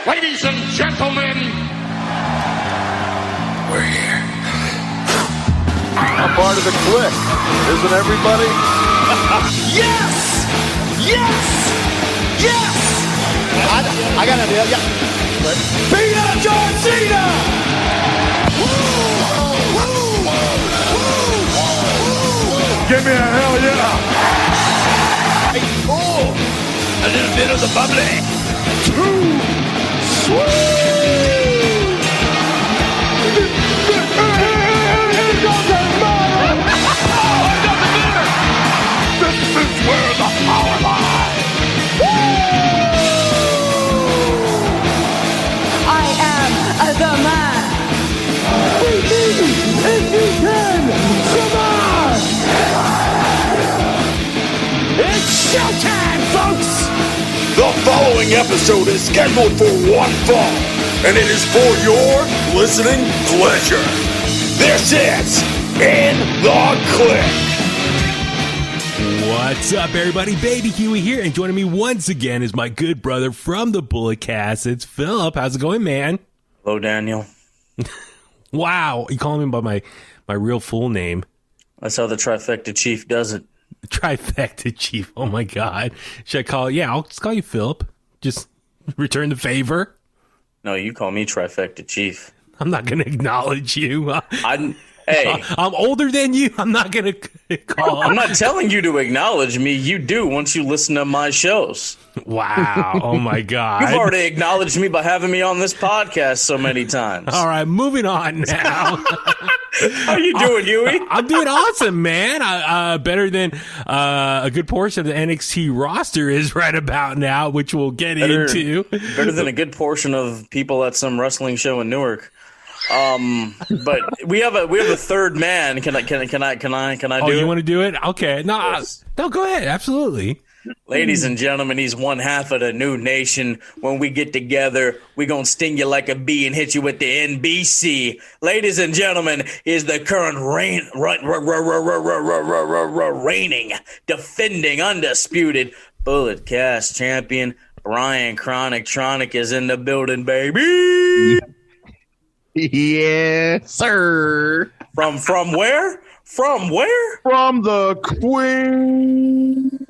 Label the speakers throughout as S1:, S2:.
S1: Ladies and gentlemen, we're here.
S2: I'm part of the Kliq, isn't everybody?
S3: Yes! Yes! Yes! I got an idea, yeah. Beat up John Cena!
S2: Give me a hell yeah!
S3: Oh, a little bit of the bubbly.
S2: Too sweet! This is where the power lies!
S4: I am the man.
S2: Beat me if you can! Come on!
S3: It's showtime, folks!
S5: The following episode is scheduled for one fall, and it is for your listening pleasure. This is In The Kliq.
S6: What's up, everybody? Baby Huey here, and joining me once again is my good brother from the Bullet Cast. It's Phillip. How's it going, man?
S7: Hello, Daniel.
S6: Wow, you calling me by my real full name?
S7: That's how the trifecta chief does it.
S6: Trifecta Chief. Oh my God. Should I call? Yeah, I'll just call you Phillip. Just return the favor.
S7: No, you call me trifecta chief.
S6: I'm not going to acknowledge you.
S7: Hey,
S6: I'm older than you. I'm not going to call.
S7: I'm not telling you to acknowledge me. You do once you listen to my shows.
S6: Wow. Oh my God.
S7: You've already acknowledged me by having me on this podcast so many times.
S6: All right, moving on now.
S7: How you doing, Huey?
S6: I'm doing awesome, man. Better than a good portion of the NXT roster is right about now, which we'll get into.
S7: Better than a good portion of people at some wrestling show in Newark. But we have a third man. Can I do it?
S6: Oh, you want to do it? Okay. No,
S7: Yes.
S6: no, go ahead. Absolutely.
S7: Ladies and gentlemen, he's one half of the new nation. When we get together, we gonna sting you like a bee and hit you with the NBC. Ladies and gentlemen, is the current reigning, defending, undisputed Bullet Cast champion, Brian Tronic is in the building, baby.
S2: Yes, sir.
S7: From where? From where?
S2: From the Queen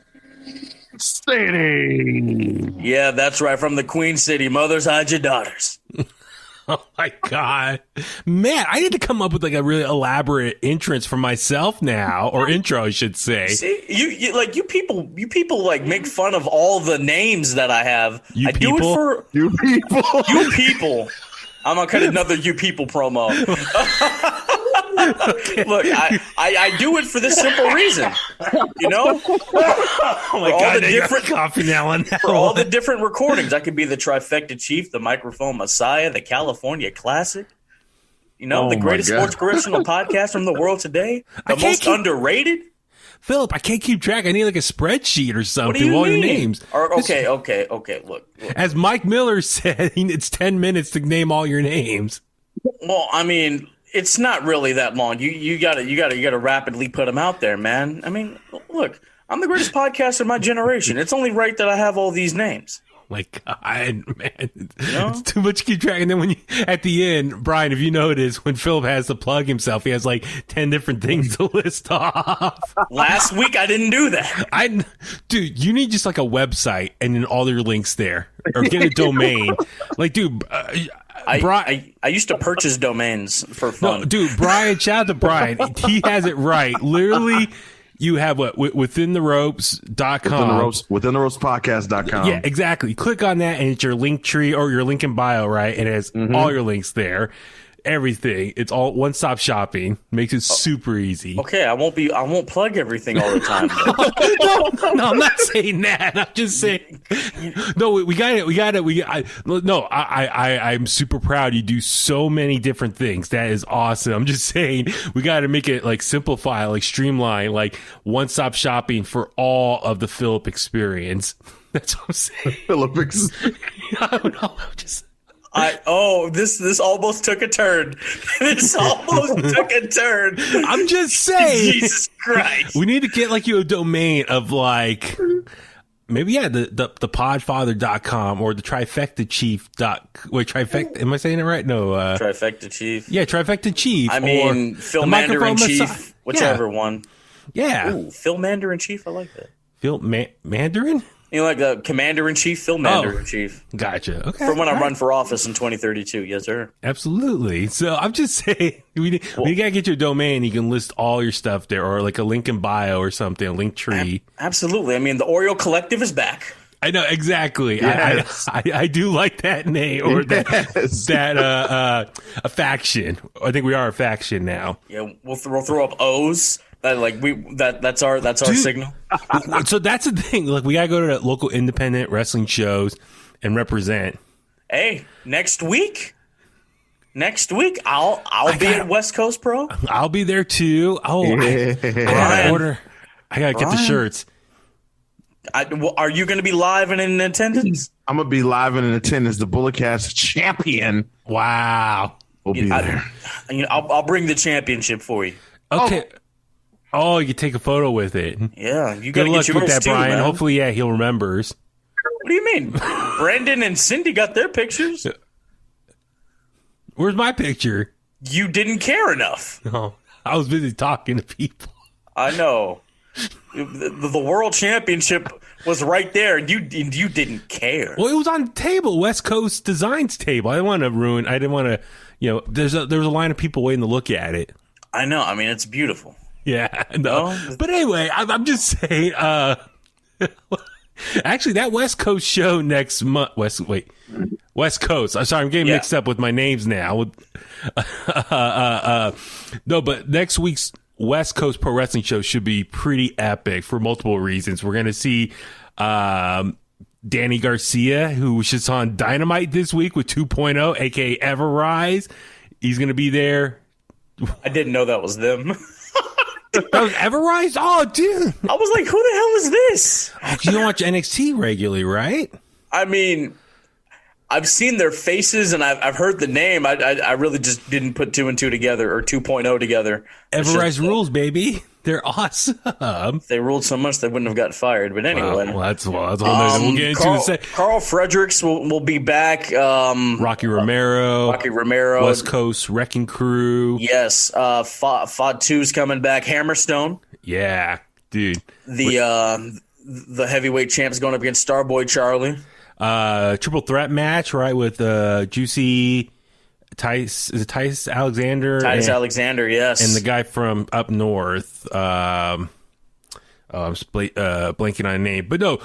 S2: City.
S7: Yeah, that's right. From the Queen City. Mothers, hide your daughters.
S6: Oh my God, man! I need to come up with like a really elaborate entrance for myself now, or intro, I should say.
S7: See, you people like make fun of all the names that I have. I do it for
S2: You people.
S7: you people. I'm gonna cut another you people promo.
S6: Okay.
S7: Look, I do it for this simple reason. You know?
S6: Oh my God, I got coffee now on that
S7: For all
S6: one.
S7: the different recordings. I could be the Trifecta Chief, the Microphone Messiah, the California Classic. You know, the greatest sports correctional podcast from the world today. The most underrated.
S6: Phillip, I can't keep track. I need like a spreadsheet or something.
S7: What do you
S6: all
S7: mean?
S6: your names.
S7: Okay. Look.
S6: As Mike Miller said, it's 10 minutes to name all your names.
S7: Well, I mean, it's not really that long. You gotta rapidly put them out there, man. I mean, look, I'm the greatest podcaster of my generation. It's only right that I have all these names.
S6: My God, man,
S7: know?
S6: it's too much to keep track. And then when at the end, Brian, if you notice, when Phillip has to plug himself, he has like 10 different things to list off.
S7: Last week I didn't do that.
S6: Dude, you need just like a website and then all your links there, or get a domain. Like, dude,
S7: I used to purchase domains for fun.
S6: no, dude, Brian, shout out to Brian. He has it right. Literally, you have what? withintheropes.com.
S2: Withintheropespodcast.com.
S6: Yeah, exactly. Click on that and it's your link tree or your link in bio, right? And it has all your links there. Everything. It's all one-stop shopping. Makes it super easy.
S7: Okay, I won't plug everything all the time.
S6: No, I'm not saying that. I'm just saying. No, we got it. I'm super proud. You do so many different things. That is awesome. I'm just saying we got to make it like simplify, like streamline, like one-stop shopping for all of the Phillip experience. That's what I'm saying.
S2: Phillips.
S6: I don't know. I'm just.
S7: This almost took a turn. This almost took a turn.
S6: I'm just saying.
S7: Jesus Christ.
S6: We need to get like you a domain of like maybe, yeah, the podfather.com or the trifecta chief. Wait, trifecta, am I saying it right? No.
S7: Trifecta chief.
S6: Yeah, trifecta chief.
S7: I mean, Phil Mandarin chief, whichever one.
S6: Yeah.
S7: Ooh, Phil Mandarin chief, I like that.
S6: Phil Mandarin?
S7: You know, like the commander-in-chief, Phil Mandarin-in-chief.
S6: Gotcha. Okay.
S7: From when I run for office in 2032. Yes, sir.
S6: Absolutely. So I'm just saying, we got to get your domain. You can list all your stuff there, or like a link in bio or something, a link tree.
S7: Absolutely. I mean, the Oreo Collective is back.
S6: I know, exactly.
S8: Yes.
S6: I do like that name, or a faction. I think we are a faction now.
S7: Yeah, we'll throw up O's. That's our signal.
S6: So that's the thing. Like, we gotta go to the local independent wrestling shows and represent.
S7: Hey, next week I'll be at West Coast Pro.
S6: I'll be there too. Oh, I gotta order. I gotta get the shirts.
S7: Are you going to be live and in attendance?
S8: I'm gonna be live and in attendance. The Bulletcast champion.
S6: Wow,
S8: will be there.
S7: I'll bring the championship for you.
S6: Okay. Oh, you can take a photo with it.
S7: Yeah, you got
S6: Good
S7: to
S6: luck
S7: get
S6: with
S7: yours
S6: that,
S7: too,
S6: Brian.
S7: man.
S6: Hopefully, yeah, he'll remembers.
S7: What do you mean? Brendan and Cindy got their pictures.
S6: Where's my picture?
S7: You didn't care enough.
S6: Oh, I was busy talking to people.
S7: I know. The World Championship was right there, and you didn't care.
S6: Well, it was on the table, West Coast Designs table. I didn't want to, there was a line of people waiting to look at it.
S7: I know. I mean, it's beautiful.
S6: Yeah, no. But anyway, I'm just saying. Actually, that West Coast show next month. West Coast. I'm sorry, I'm getting mixed up with my names now. No, but next week's West Coast Pro Wrestling show should be pretty epic for multiple reasons. We're going to see Danny Garcia, who was just on Dynamite this week with 2.0, aka Everrise. He's going to be there.
S7: I didn't know that was them.
S6: That was Everrise? Oh, dude.
S7: I was like, who the hell is this?
S6: Oh, you don't watch NXT regularly, right?
S7: I mean, I've seen their faces and I've heard the name. I really just didn't put 2 and 2 together, or 2.0 together.
S6: Everrise rules, baby. They're awesome.
S7: If they ruled so much, they wouldn't have got fired. But anyway.
S6: Well, that's all we'll get into in a second.
S7: Carl Fredericks will be back.
S6: Rocky Romero. West Coast Wrecking Crew.
S7: Yes. Fatu's coming back. Hammerstone.
S6: Yeah, dude.
S7: The heavyweight champ's going up against Starboy Charlie.
S6: Triple threat match, right, with Juicy Tice. Is it Tice Alexander?
S7: Alexander, yes.
S6: And the guy from up north. I'm blanking on a name, but no.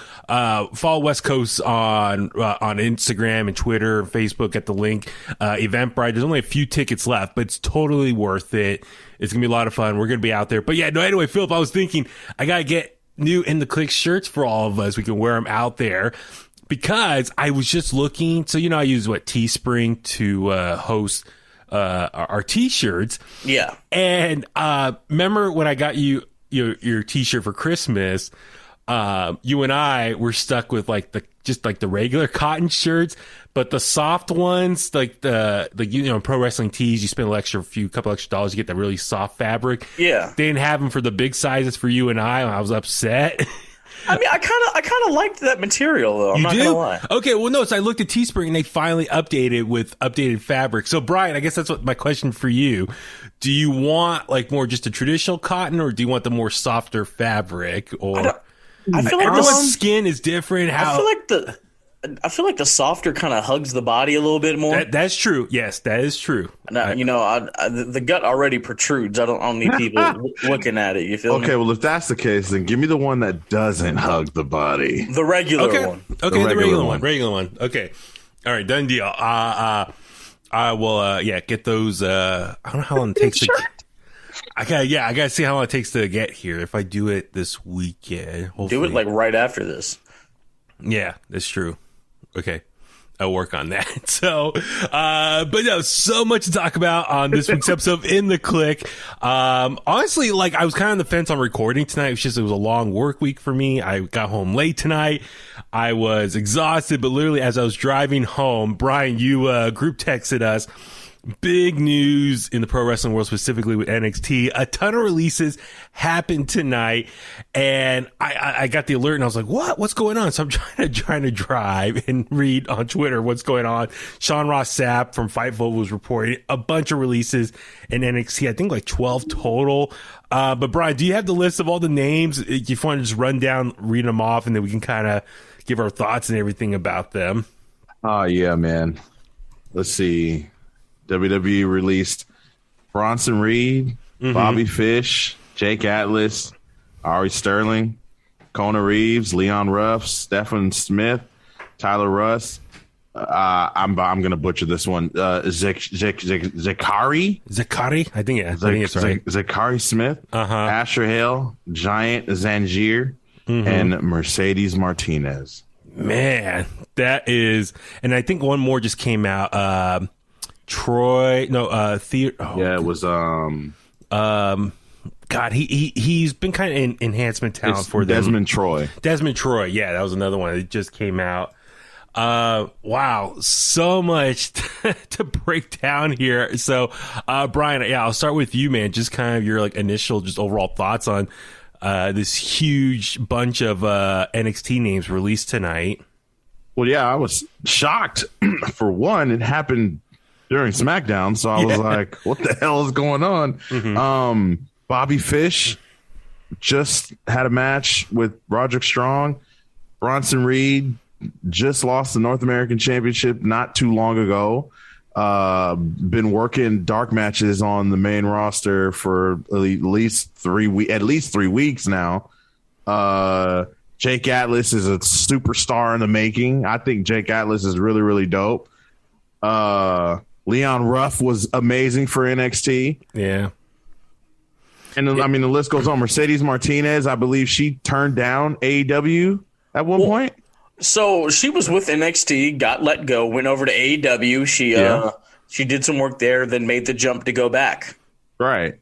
S6: Follow West Coast on Instagram and Twitter and Facebook at the link. Eventbrite. There's only a few tickets left, but it's totally worth it. It's gonna be a lot of fun. We're gonna be out there. But yeah, no. Anyway, Philip, I was thinking I gotta get new In The Kliq shirts for all of us. We can wear them out there. Because I was just looking, so I use Teespring to host our T-shirts.
S7: Yeah.
S6: And remember when I got you your T-shirt for Christmas? You and I were stuck with the regular cotton shirts, but the soft ones, like the pro wrestling tees, you spend a couple extra dollars, you get that really soft fabric.
S7: Yeah.
S6: They didn't have them for the big sizes for you and I was upset.
S7: I mean, I kind of liked that material, though. I'm not gonna lie.
S6: Okay, well, no. So I looked at Teespring, and they finally updated with updated fabric. So, Brian, I guess that's what my question for you. Do you want more just a traditional cotton, or do you want the more softer fabric? Or
S7: I feel like
S6: everyone's skin is different.
S7: I feel like the softer kind of hugs the body a little bit more.
S6: That's true. Yes, that is true.
S7: Now, the gut already protrudes. I don't need people looking at it. You feel me?
S8: Okay, well, if that's the case, then give me the one that doesn't hug the body.
S7: The regular one.
S6: Okay, the regular one. Regular one. Okay. All right, done deal. I will, get those. I don't know how long it takes to get. I gotta see how long it takes to get here. If I do it this weekend, hopefully.
S7: Do it right after this.
S6: Yeah, that's true. Okay. I'll work on that. So, but no, so much to talk about on this week's episode of In The Kliq. Honestly, I was kind of on the fence on recording tonight. It was a long work week for me. I got home late tonight. I was exhausted, but literally as I was driving home, Brian, you group texted us Big news in the pro wrestling world, specifically with NXT. A ton of releases happened tonight, and I got the alert, and I was like, what's going on? So I'm trying to drive and read on Twitter what's going on. Sean Ross Sapp from Fightful was reporting a bunch of releases in NXT, I think like 12 total. But Brian, do you have the list of all the names? If you want to just run down, read them off, and then we can kind of give our thoughts and everything about them.
S8: Oh, yeah, man. Let's see. WWE released Bronson Reed, Bobby Fish, Jake Atlas, Ari Sterling, Kona Reeves, Leon Ruff, Stephen Smith, Tyler Russ. I'm gonna butcher this one. Zakari,
S6: I think it's right.
S8: Zakari Smith, Asher Hale, Giant Zangier, and Mercedes Martinez.
S6: Man, that is, and I think one more just came out. Troy, no,
S8: it was
S6: God, he's been kind of in enhancement talent for them.
S8: Desmond Troy,
S6: yeah, that was another one that just came out. Wow, so much to break down here. So, Brian, I'll start with you, man. Just kind of your like initial, just overall thoughts on this huge bunch of NXT names released tonight.
S8: Well, yeah, I was shocked. For one, it happened during SmackDown, so I was like, what the hell is going on? Bobby Fish just had a match with Roderick Strong. Bronson Reed just lost the North American Championship not too long ago. Been working dark matches on the main roster for at least 3 weeks now. Jake Atlas is a superstar in the making. I think Jake Atlas is really, really dope. Leon Ruff was amazing for NXT.
S6: Yeah.
S8: And then, I mean, the list goes on. Mercedes Martinez, I believe she turned down AEW at one point.
S7: So she was with NXT, got let go, went over to AEW. She did some work there, then made the jump to go back.
S8: Right.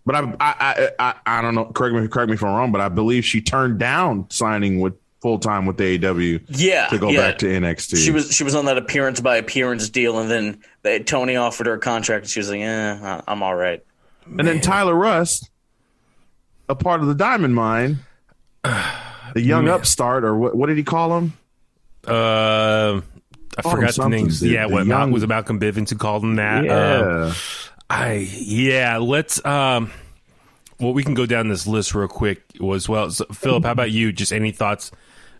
S8: But I don't know. Correct me if I'm wrong, but I believe she turned down signing with full time with the AEW. To go back to NXT.
S7: She was on that appearance by appearance deal, and then Tony offered her a contract, and she was like, I'm all right.
S8: And then Tyler Russ, a part of the Diamond Mine, the young upstart, or what did he call him?
S6: I forgot the names. Yeah, was it Malcolm Bivens who called him that?
S8: Yeah.
S6: Let's well, we can go down this list real quick as well. So, Phillip, how about you? Just any thoughts,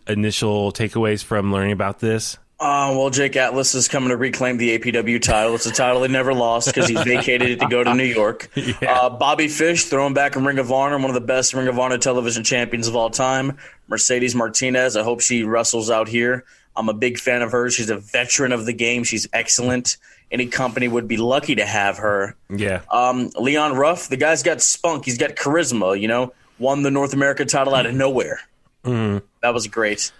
S6: initial takeaways from learning about this?
S7: Well, Jake Atlas is coming to reclaim the APW title. It's a title he never lost because he's vacated it to go to New York. Yeah. Bobby Fish throwing back in Ring of Honor, one of the best Ring of Honor television champions of all time. Mercedes Martinez, I hope she wrestles out here. I'm a big fan of hers. She's a veteran of the game. She's excellent. Any company would be lucky to have her.
S6: Yeah.
S7: Leon Ruff, the guy's got spunk. He's got charisma, won the North American title out of nowhere.
S6: Mm-hmm.
S7: That was great.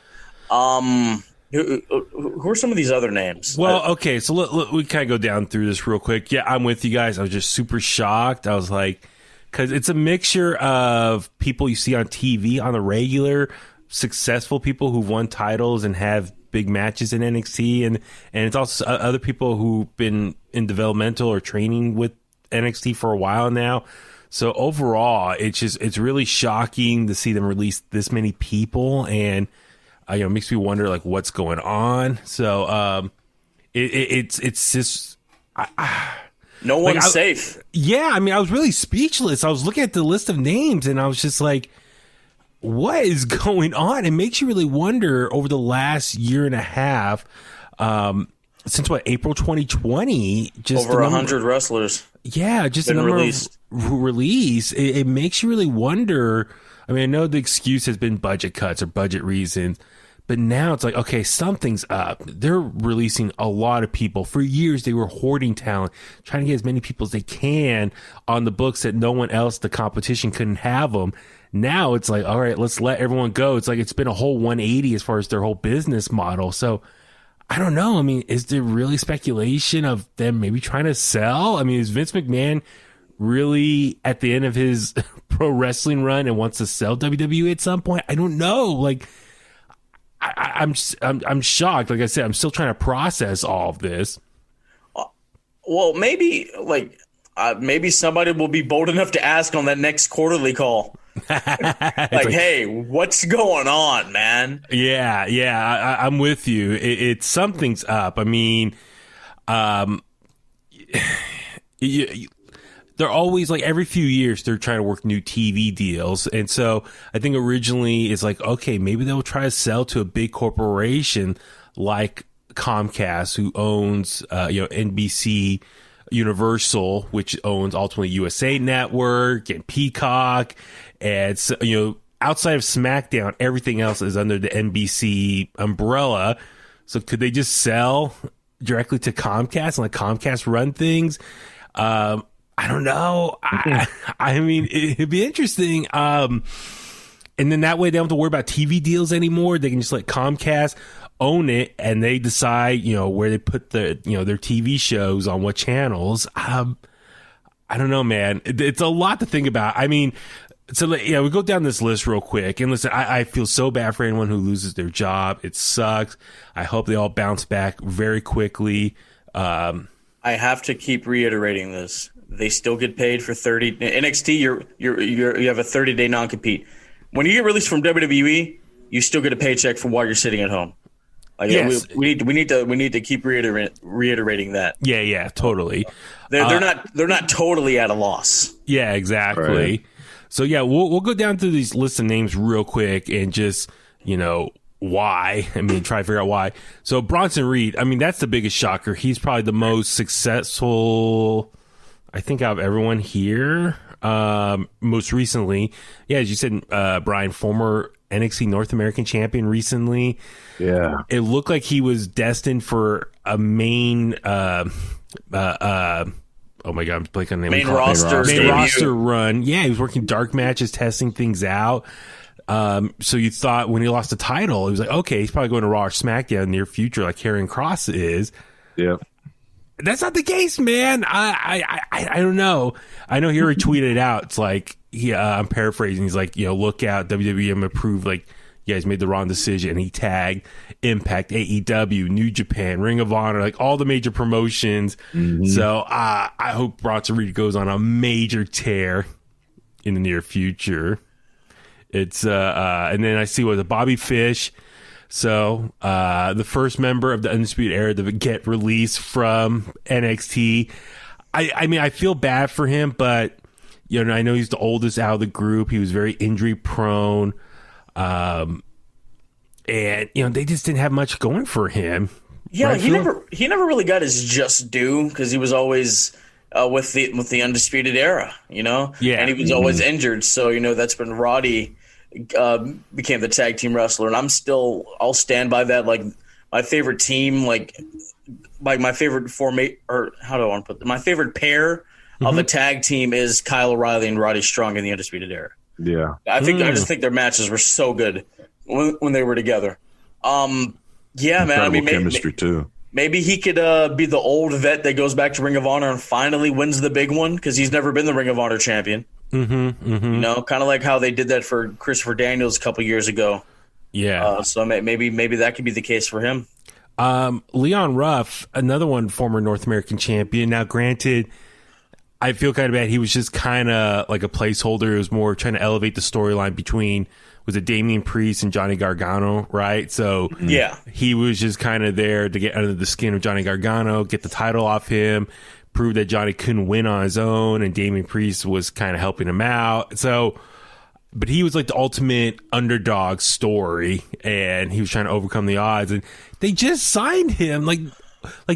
S7: Who are some of these other names?
S6: Well, okay, so we kind of go down through this real quick. Yeah, I'm with you guys. I was just super shocked. I was like, because it's a mixture of people you see on TV on the regular, successful people who've won titles and have big matches in NXT, and it's also other people who've been in developmental or training with NXT for a while now. So overall, it's really shocking to see them release this many people, and it makes me wonder like what's going on. So it's just
S7: no one's safe.
S6: Yeah, I mean, I was really speechless. I was looking at the list of names, and I was just like, what is going on? It makes you really wonder over the last year and a half, since April 2020, just
S7: over 100 wrestlers.
S6: Yeah, just the number released. It makes you really wonder. I mean, I know the excuse has been budget cuts or budget reasons, but now it's like, okay, something's up. They're releasing a lot of people. For years, they were hoarding talent, trying to get as many people as they can on the books that no one else, the competition, couldn't have them. Now it's like, all right, let's let everyone go. It's like it's been a whole 180 as far as their whole business model. So I don't know. I mean, is there really speculation of them maybe trying to sell? I mean, is Vince McMahon really at the end of his pro wrestling run and wants to sell WWE at some point? I don't know. Like, I'm shocked. Like I said, I'm still trying to process all of this.
S7: Well, maybe maybe somebody will be bold enough to ask on that next quarterly call. Hey, what's going on, man?
S6: Yeah, I'm with you. It's something's up. I mean, they're always like every few years they're trying to work new TV deals, and so I think originally it's like, okay, maybe they'll try to sell to a big corporation like Comcast, who owns NBC Universal, which owns ultimately USA Network and Peacock. And so, outside of SmackDown, everything else is under the NBC umbrella. So could they just sell directly to Comcast and let Comcast run things? I don't know. I mean, it'd be interesting. And then that way they don't have to worry about TV deals anymore. They can just let Comcast own it, and they decide, where they put their TV shows on what channels. I don't know, man. It's a lot to think about. I mean, so we go down this list real quick, and listen, I feel so bad for anyone who loses their job. It sucks. I hope they all bounce back very quickly.
S7: I have to keep reiterating this. They still get paid for 30 NXT. You have a 30-day non-compete. When you get released from WWE, you still get a paycheck for while you're sitting at home.
S6: Yes.
S7: we need to keep reiterating that.
S6: Yeah, totally.
S7: They're not totally at a loss.
S6: Yeah, exactly. Right. So yeah, we'll go down through these lists of names real quick and just why. I mean, try to figure out why. So Bronson Reed, I mean, that's the biggest shocker. He's probably the most successful, I think, out of everyone here. Most recently, as you said, Brian, former NXT North American champion recently.
S8: Yeah.
S6: It looked like he was destined for a main oh my God, I'm blanking on the name.
S7: Main roster
S6: run. Yeah, he was working dark matches, testing things out. So you thought when he lost the title, it was like, okay, he's probably going to Raw or SmackDown in the near future, like Karrion Kross is.
S8: Yeah.
S6: That's not the case, man. I don't know. I know he already tweeted it out. It's like, I'm paraphrasing. He's like, look out, WWE approved, like, you guys made the wrong decision. And he tagged Impact, AEW, New Japan, Ring of Honor, like all the major promotions. Mm-hmm. So I hope Bronson Reed goes on a major tear in the near future. It's and then I see the Bobby Fish. So the first member of the Undisputed Era to get released from NXT. I mean, I feel bad for him, but I know he's the oldest out of the group. He was very injury prone. And they just didn't have much going for him.
S7: Yeah,
S6: right,
S7: he never really got his just due because he was always with the Undisputed Era,
S6: Yeah,
S7: and he was always injured. So that's when Roddy became the tag team wrestler, and I'll stand by that. Like my favorite team, like my favorite formate, or how do I want to put it? My favorite pair of a tag team is Kyle O'Reilly and Roddy Strong in the Undisputed Era.
S8: Yeah,
S7: I just think their matches were so good when they were together. Yeah, man. I mean,
S8: chemistry too.
S7: Maybe he could be the old vet that goes back to Ring of Honor and finally wins the big one because he's never been the Ring of Honor champion. Kind of like how they did that for Christopher Daniels a couple years ago.
S6: Yeah.
S7: So maybe that could be the case for him.
S6: Leon Ruff, another one, former North American champion. Now, granted, I feel kind of bad. He was just kind of like a placeholder. It was more trying to elevate the storyline between, was it Damian Priest and Johnny Gargano, right? So
S7: yeah,
S6: he was just kind of there to get under the skin of Johnny Gargano, get the title off him, prove that Johnny couldn't win on his own, and Damian Priest was kind of helping him out. So, but he was like the ultimate underdog story, and he was trying to overcome the odds. And they just signed him, like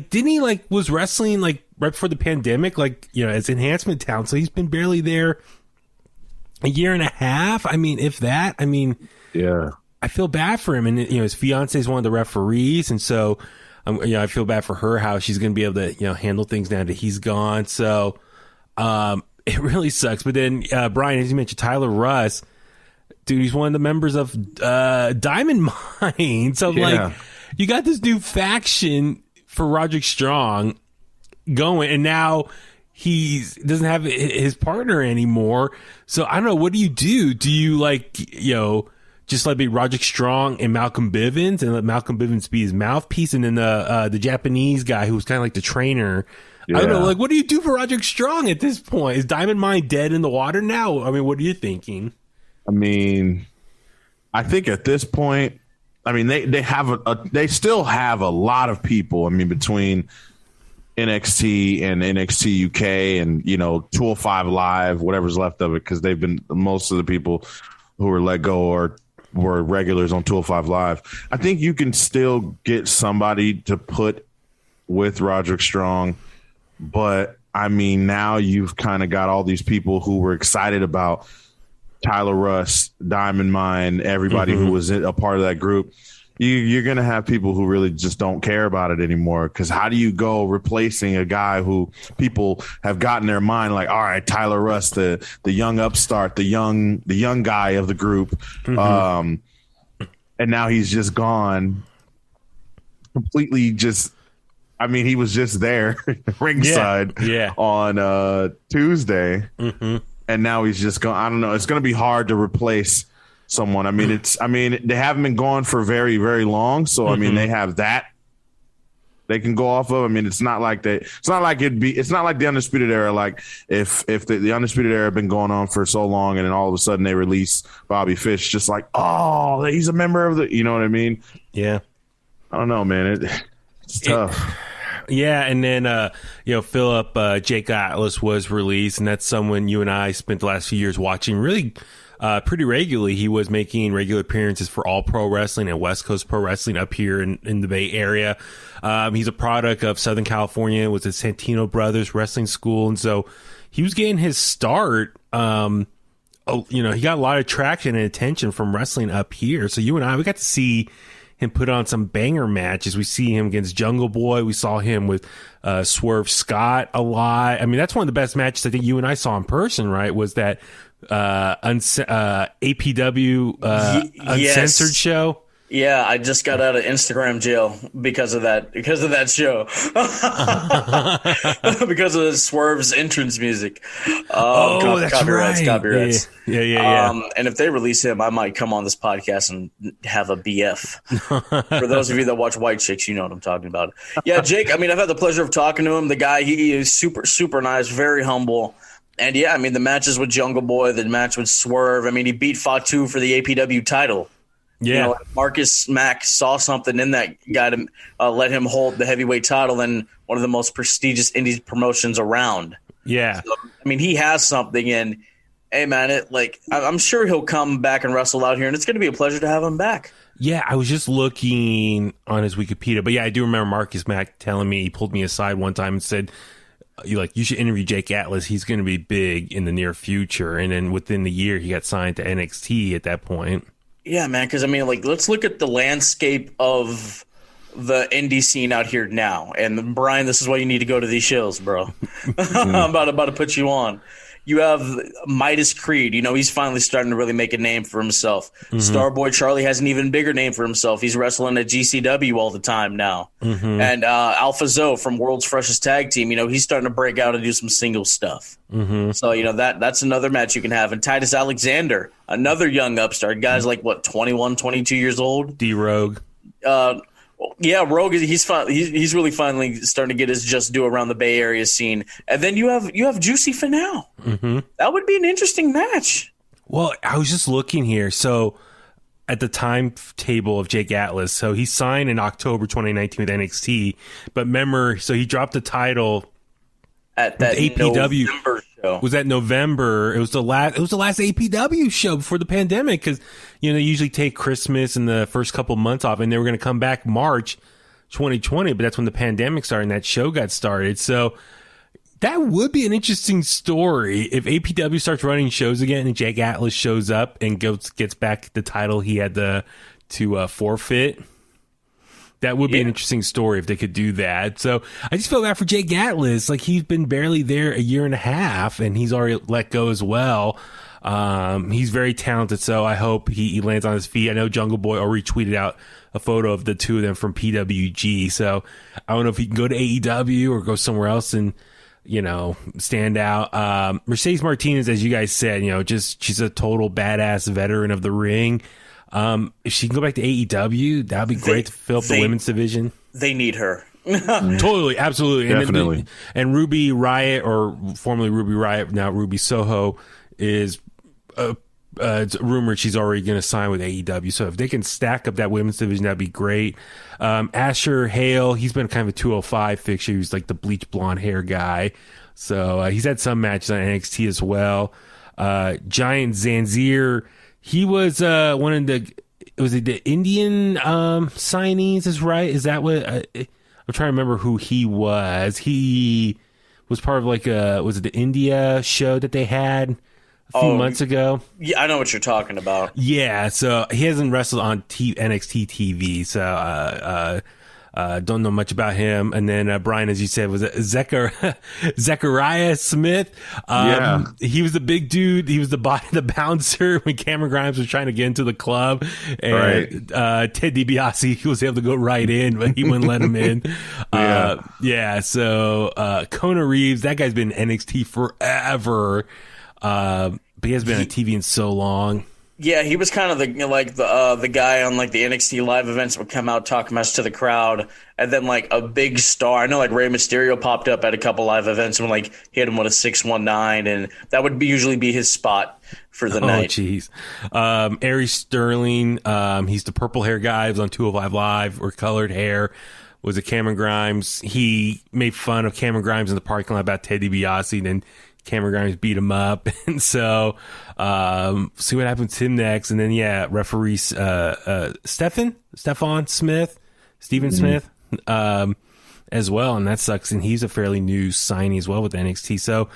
S6: didn't he was wrestling like right before the pandemic, as enhancement talent? So he's been barely there a year and a half. I mean, if that. I mean,
S8: yeah,
S6: I feel bad for him, and his fiance is one of the referees, and so I feel bad for her, how she's going to be able to handle things now that he's gone. So it really sucks. But then Brian, as you mentioned, Tyler Russ, dude, he's one of the members of Diamond Mine. So you got this new faction for Roderick Strong going, and now he doesn't have his partner anymore. So I don't know. What do? Do you just let it be Roderick Strong and Malcolm Bivens, and let Malcolm Bivens be his mouthpiece, and then the Japanese guy who was kind of like the trainer, I don't know. Like, what do you do for Roderick Strong at this point? Is Diamond Mine dead in the water now? I mean, what are you thinking?
S8: I mean, I think at this point, I mean, they still have a lot of people. I mean, between NXT and NXT UK and, 205 Live, whatever's left of it, because they've been most of the people who were let go or were regulars on 205 Live. I think you can still get somebody to put with Roderick Strong, but I mean, now you've kind of got all these people who were excited about Tyler Russ, Diamond Mine, everybody who was a part of that group. You're going to have people who really just don't care about it anymore, because how do you go replacing a guy who people have gotten their mind like, all right, Tyler Russ, the young upstart, the young guy of the group, and now he's just gone completely. I mean, he was just there ringside on Tuesday, and now he's just gone. I don't know. It's going to be hard to replace someone. I mean, they haven't been gone for very, very long. So, I mean, they have that they can go off of. I mean, it's not like the Undisputed Era. Like if the Undisputed Era had been going on for so long and then all of a sudden they release Bobby Fish, just like, oh, he's a member of the, you know what I mean?
S6: Yeah.
S8: I don't know, man. It's tough.
S6: Yeah, and then Phillip Jake Atlas was released, and that's someone you and I spent the last few years watching really pretty regularly. He was making regular appearances for All Pro Wrestling and West Coast Pro Wrestling up here in the Bay Area. He's a product of Southern California, was at Santino Brothers Wrestling School, and so he was getting his start. He got a lot of traction and attention from wrestling up here. So you and I, we got to see him put on some banger matches. We see him against Jungle Boy. We saw him with Swerve Scott a lot. I mean, that's one of the best matches I think you and I saw in person, right? Was that APW Uncensored show?
S7: Yeah, I just got out of Instagram jail because of that show. Because of Swerve's entrance music.
S6: That's
S7: copyrights.
S6: Yeah.
S7: And if they release him, I might come on this podcast and have a BF. For those of you that watch White Chicks, you know what I'm talking about. Yeah, Jake, I mean, I've had the pleasure of talking to him. The guy, he is super, super nice, very humble. And yeah, I mean, the matches with Jungle Boy, the match with Swerve. I mean, he beat Fatu for the APW title.
S6: Yeah,
S7: Marcus Mack saw something in that guy to let him hold the heavyweight title in one of the most prestigious indie promotions around.
S6: Yeah,
S7: so, I mean, he has something, and hey, man, I'm sure he'll come back and wrestle out here, and it's going to be a pleasure to have him back.
S6: Yeah, I was just looking on his Wikipedia, but yeah, I do remember Marcus Mack telling me, he pulled me aside one time and said, you should interview Jake Atlas. He's going to be big in the near future. And then within the year, he got signed to NXT at that point.
S7: Yeah, man, because, I mean, let's look at the landscape of the indie scene out here now. And, Brian, this is why you need to go to these shows, bro. I'm about to put you on. You have Midas Creed. He's finally starting to really make a name for himself. Starboy Charlie has an even bigger name for himself. He's wrestling at GCW all the time now. And Alpha Zoe from World's Freshest Tag Team, he's starting to break out and do some single stuff. So, that's another match you can have. And Titus Alexander, another young upstart. Guy's 21, 22 years old.
S6: D-Rogue.
S7: Yeah, Rogue, he's really finally starting to get his just due around the Bay Area scene. And then you have Juicy Finau. That would be an interesting match.
S6: Well, I was just looking here. So at the timetable of Jake Atlas, so he signed in October 2019 with NXT. But remember, so he dropped the title
S7: at that
S6: APW
S7: November show.
S6: Was that November? It was the last APW show before the pandemic, because they usually take Christmas and the first couple months off, and they were going to come back March 2020, but that's when the pandemic started and that show got started. So that would be an interesting story if APW starts running shows again and Jake Atlas shows up and gets back the title he had to forfeit. That would be an interesting story if they could do that. So I just feel bad for Jake Atlas. He's been barely there a year and a half, and he's already let go as well. He's very talented, so I hope he lands on his feet. I know Jungle Boy already tweeted out a photo of the two of them from PWG. So I don't know if he can go to AEW or go somewhere else and, stand out. Mercedes Martinez, as you guys said, she's a total badass veteran of the ring. If she can go back to AEW, that would be great to fill up the women's division.
S7: They need her.
S6: Totally, absolutely,
S8: Definitely.
S6: And Ruby Riot, or formerly Ruby Riot, now Ruby Soho, is it's rumored she's already going to sign with AEW. So if they can stack up that women's division, that'd be great. Asher Hale, he's been kind of a 205 fixture. He's like the bleach blonde hair guy. So he's had some matches on NXT as well. Giant Zanzier, he was one of the Indian signees, is right? Is that what? I'm trying to remember who he was. He was part of was it the India show that they had a few months ago?
S7: Yeah, I know what you're talking about.
S6: Yeah, so he hasn't wrestled on NXT TV, so don't know much about him. And then Brian, as you said, was Zechariah Smith. He was the big dude. He was the bouncer when Cameron Grimes was trying to get into the club, and Ted DiBiase was able to go right in, but he wouldn't let him in. So Kona Reeves, that guy's been in NXT forever, but he has been on TV in so long.
S7: Yeah, he was kind of the guy on like the NXT live events would come out, talk mess to the crowd, and then like a big star. I know like Rey Mysterio popped up at a couple live events and like hit him with a 619, and that would usually be his spot for the night.
S6: Oh, jeez. Aries Sterling, he's the purple hair guy. He was on 205 Live, or colored hair. Was it Cameron Grimes? He made fun of Cameron Grimes in the parking lot about Ted DiBiase, and then Cameron Grimes beat him up. And so see what happens to him next. And then referee Stephen Smith, as well, and that sucks. And he's a fairly new signing as well with NXT. So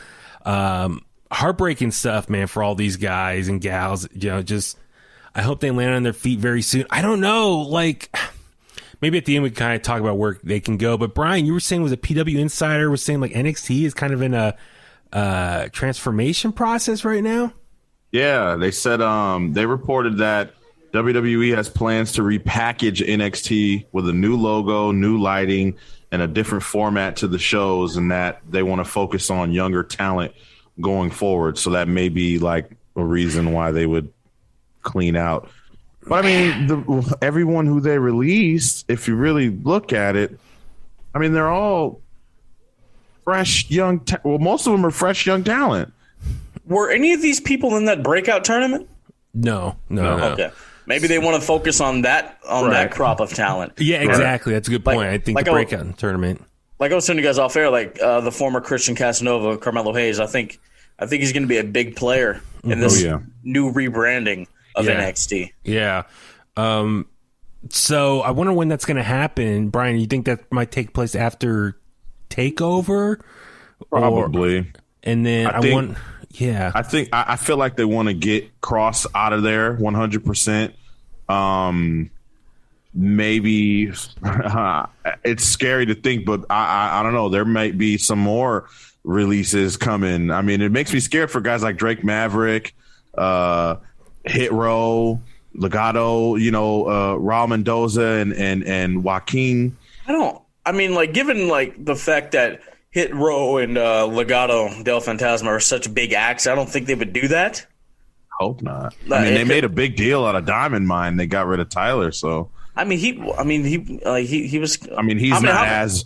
S6: heartbreaking stuff, man, for all these guys and gals. Just I hope they land on their feet very soon. I don't know, like maybe at the end we kind of talk about where they can go. But Brian, you were saying, was a PW Insider was saying like NXT is kind of in a transformation process right now?
S8: Yeah, they said they reported that WWE has plans to repackage NXT with a new logo, new lighting, and a different format to the shows, and that they want to focus on younger talent going forward. So that may be like a reason why they would clean out. But I mean, everyone who they released, if you really look at it, I mean, they're all fresh, young. Most of them are fresh, young talent.
S7: Were any of these people in that breakout tournament?
S6: No.
S7: Okay, maybe they want to focus on that that crop of talent.
S6: Yeah, exactly. That's a good point. I think the breakout tournament.
S7: Like I was telling you guys off air, like the former Christian Casanova, Carmelo Hayes. I think he's going to be a big player in this new rebranding of NXT.
S6: Yeah. So I wonder when that's going to happen, Brian. You think that might take place after Takeover?
S8: Probably.
S6: And then I
S8: feel like they want to get Cross out of there 100%. Maybe it's scary to think, but I don't know. There might be some more releases coming. I mean, it makes me scared for guys like Drake Maverick, Hit Row, Legado, Raul Mendoza and Joaquin.
S7: Given like the fact that Hit Row and Legado del Fantasma are such big acts, I don't think they would do that.
S8: Hope not. They made a big deal out of Diamond Mine. They got rid of Tyler, so.
S7: He was.
S8: He's not as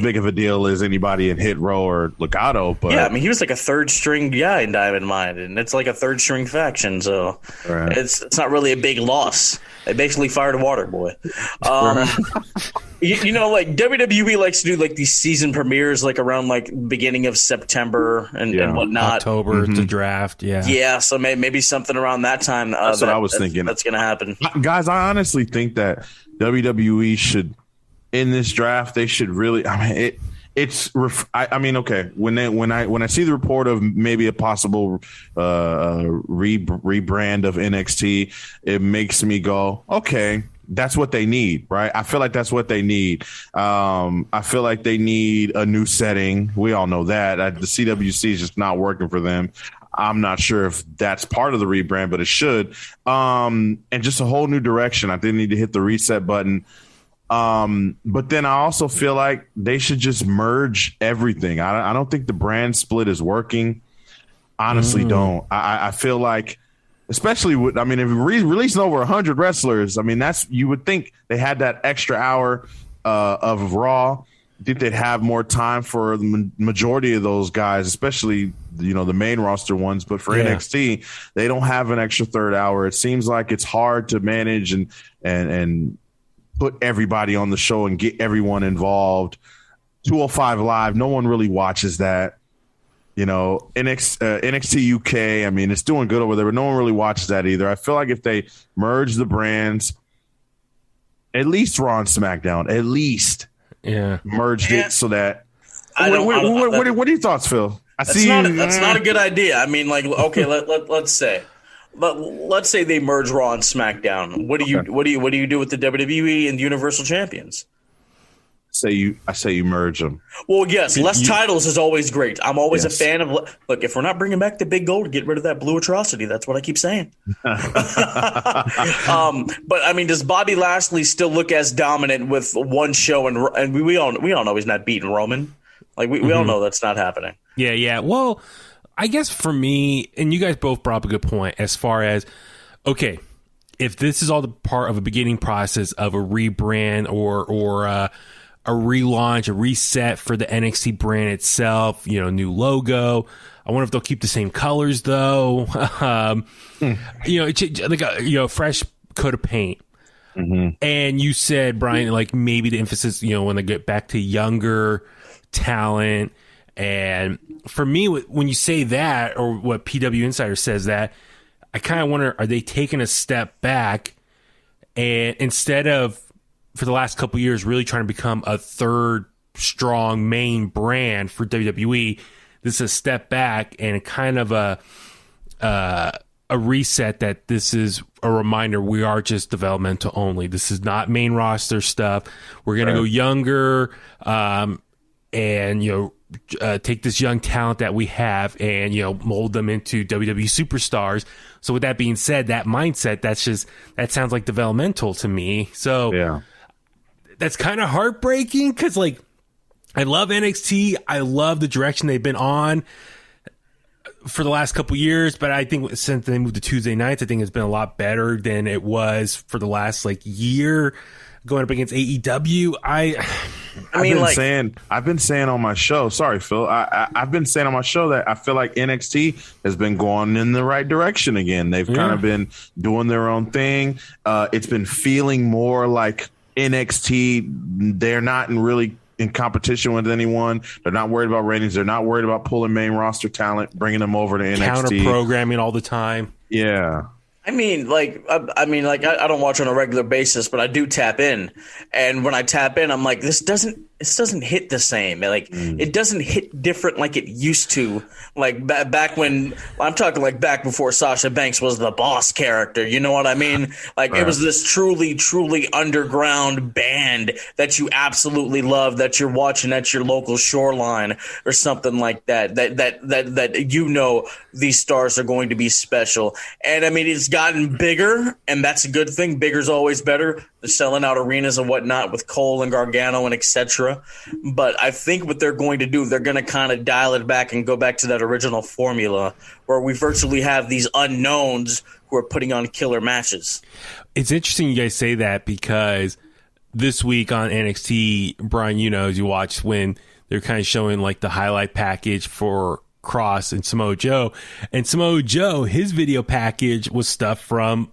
S8: big of a deal as anybody in Hit Row or Legado, but
S7: yeah, he was like a third string guy in Diamond Mine, and it's like a third string faction, so it's not really a big loss. They basically fired a water boy. Like WWE likes to do like these season premieres like around like beginning of September and whatnot.
S6: October, the draft,
S7: yeah. So maybe something around that time.
S8: That's what I was thinking.
S7: That's going to happen,
S8: guys. I honestly think that WWE should, in this draft, they should really. Okay. When I see the report of maybe a possible rebrand of NXT, it makes me go, okay. That's what they need, right? I feel like that's what they need. I feel like they need a new setting. We all know that. The CWC is just not working for them. I'm not sure if that's part of the rebrand, but it should. And just a whole new direction. I think they need to hit the reset button. But then I also feel like they should just merge everything. I don't think the brand split is working. Honestly, don't. I feel like, especially with, if releasing over 100 wrestlers, that's, you would think they had that extra hour of Raw. I think they'd have more time for the majority of those guys, especially the main roster ones. But for NXT, they don't have an extra third hour. It seems like it's hard to manage and put everybody on the show and get everyone involved. 205 Live, no one really watches that. NXT UK, I mean, it's doing good over there, but no one really watches that either. I feel like if they merge the brands, at least Raw and SmackDown, at least merged it so that. What are your thoughts, Phil?
S7: That's not a good idea. I mean, like, okay, let's say they merge Raw and SmackDown. What do you do with the WWE and the Universal Champions?
S8: I say you merge them.
S7: Well, yes, less titles is always great. I'm always a fan of. Look, if we're not bringing back the big gold, get rid of that blue atrocity. That's what I keep saying. But I mean, does Bobby Lashley still look as dominant with one show? And we all know he's not beating Roman. Like we all know that's not happening.
S6: Yeah. Well, I guess for me, and you guys both brought up a good point as far as, okay, if this is all the part of a beginning process of a rebrand or a relaunch, a reset for the NXT brand itself, new logo. I wonder if they'll keep the same colors though. Like a fresh coat of paint. Mm-hmm. And you said, Brian, like maybe the emphasis, when they get back to younger talent. And for me, when you say that, or what PW Insider says that, I kind of wonder, are they taking a step back and instead of, for the last couple of years, really trying to become a third strong main brand for WWE, this is a step back and kind of a reset that this is a reminder we are just developmental only. This is not main roster stuff. We're going to go younger and, take this young talent that we have and, mold them into WWE superstars. So with that being said, that mindset, that sounds like developmental to me. So yeah. That's kind of heartbreaking because, like, I love NXT. I love the direction they've been on for the last couple years. But I think since they moved to Tuesday nights, I think it's been a lot better than it was for the last, year going up against AEW.
S8: I've been saying on my show, sorry, Phil, I've been saying on my show that I feel like NXT has been going in the right direction again. They've kind of been doing their own thing. It's been feeling more like NXT, they're not really in competition with anyone. They're not worried about ratings. They're not worried about pulling main roster talent, bringing them over to NXT.
S6: Counter programming all the time.
S8: Yeah.
S7: I don't watch on a regular basis, but I do tap in. And when I tap in, I'm like, this doesn't hit the same. It doesn't hit different like it used to. Like back when I'm talking like back before Sasha Banks was the boss character. You know what I mean? It was this truly, truly underground band that you absolutely love, that you're watching at your local shoreline or something like that. That these stars are going to be special. And I mean, it's gotten bigger, and that's a good thing. Bigger's always better. They're selling out arenas and whatnot with Cole and Gargano and etc. But I think what they're going to do, they're going to kind of dial it back and go back to that original formula where we virtually have these unknowns who are putting on killer matches.
S6: It's interesting you guys say that because this week on NXT, Brian, as you watched when they're kind of showing like the highlight package for Cross and Samoa Joe. And Samoa Joe, his video package was stuff from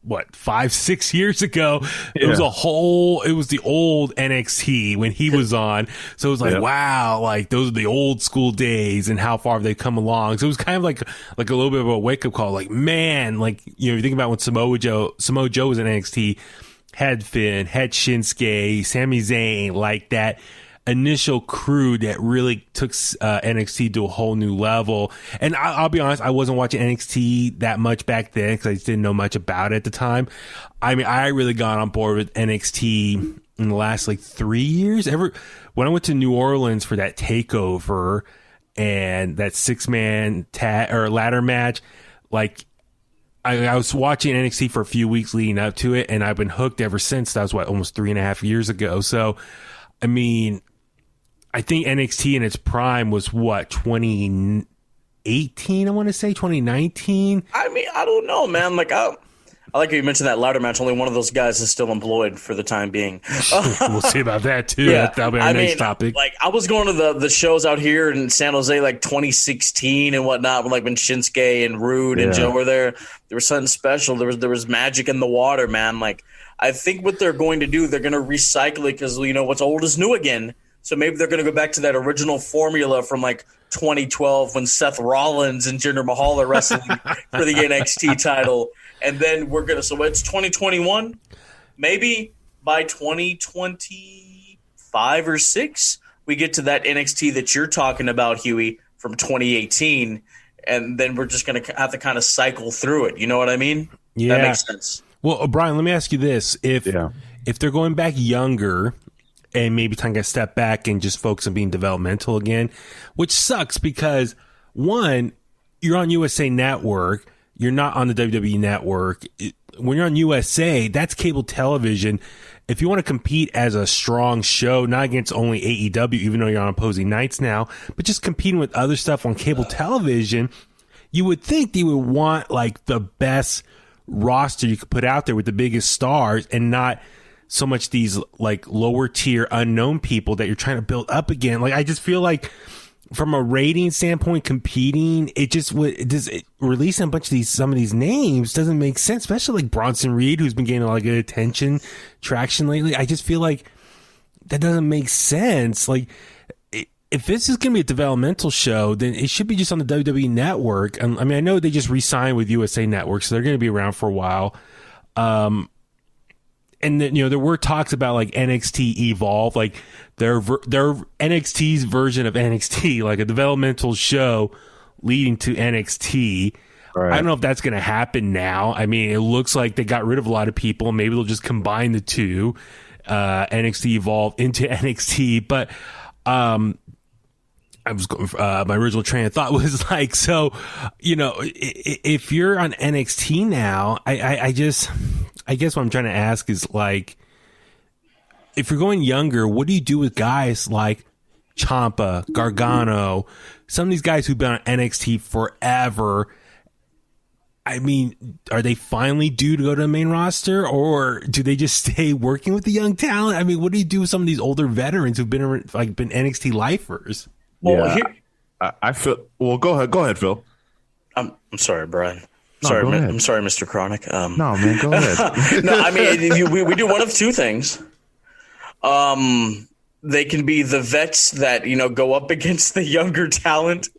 S6: 5-6 years ago. It was it was the old NXT when he was on. So it was like, wow, like those are the old school days and how far they've come along. So it was kind of like a little bit of a wake up call. Like, man, you think about when Samoa Joe was in NXT, had Finn, had Shinsuke, Sami Zayn, like that initial crew that really took NXT to a whole new level. And I'll be honest, I wasn't watching NXT that much back then because I just didn't know much about it at the time. I mean, I really got on board with NXT in the last 3 years. When I went to New Orleans for that takeover and that 6-man ladder match, I was watching NXT for a few weeks leading up to it, and I've been hooked ever since. That was almost 3.5 years ago. So, I mean, I think NXT in its prime was 2018, I want to say 2019.
S7: I mean, I don't know, man. I like how you mentioned that ladder match. Only one of those guys is still employed for the time being.
S6: We'll see about that too.
S7: Yeah.
S6: That'll be our next topic.
S7: Like, I was going to the shows out here in San Jose, like 2016 and whatnot, when Shinsuke and Rude and Joe were there. There was something special. There was magic in the water, man. Like, I think what they're going to do, they're going to recycle it because, what's old is new again. So maybe they're going to go back to that original formula from 2012 when Seth Rollins and Jinder Mahal are wrestling for the NXT title. And then so it's 2021. Maybe by 2025 or 6, we get to that NXT that you're talking about, Huey, from 2018. And then we're just going to have to kind of cycle through it. You know what I mean?
S6: Yeah.
S7: That makes sense.
S6: Well, Brian, let me ask you this. If they're going back younger and maybe taking a step back and just focus on being developmental again, which sucks because, one, you're on USA Network. You're not on the WWE Network. When you're on USA, that's cable television. If you want to compete as a strong show, not against only AEW, even though you're on opposing nights now, but just competing with other stuff on cable television, you would think they would want the best roster you could put out there with the biggest stars and not so much these lower tier unknown people that you're trying to build up again. I just feel like from a rating standpoint, competing, releasing a bunch of some of these names doesn't make sense, especially Bronson Reed, who's been getting a lot of good attention, traction lately. I just feel like that doesn't make sense. If this is going to be a developmental show, then it should be just on the WWE Network. I mean, I know they just re-signed with USA Network, so they're going to be around for a while. And then, there were talks about NXT Evolve, their NXT's version of NXT, a developmental show leading to NXT. Right. I don't know if that's going to happen now. I mean, it looks like they got rid of a lot of people. Maybe they'll just combine the two, NXT Evolve into NXT. But my original train of thought was if you're on NXT now, I guess what I'm trying to ask is if you're going younger, what do you do with guys like Ciampa, Gargano, some of these guys who've been on NXT forever? I mean, are they finally due to go to the main roster, or do they just stay working with the young talent? I mean, what do you do with some of these older veterans who've been NXT lifers?
S7: Well,
S8: I feel. Well, go ahead, Phil.
S7: I'm sorry, Brian.
S8: No,
S7: sorry, I'm sorry, Mr. Chronic.
S8: No, man, go ahead.
S7: No, I mean, we do one of two things. They can be the vets that go up against the younger talent,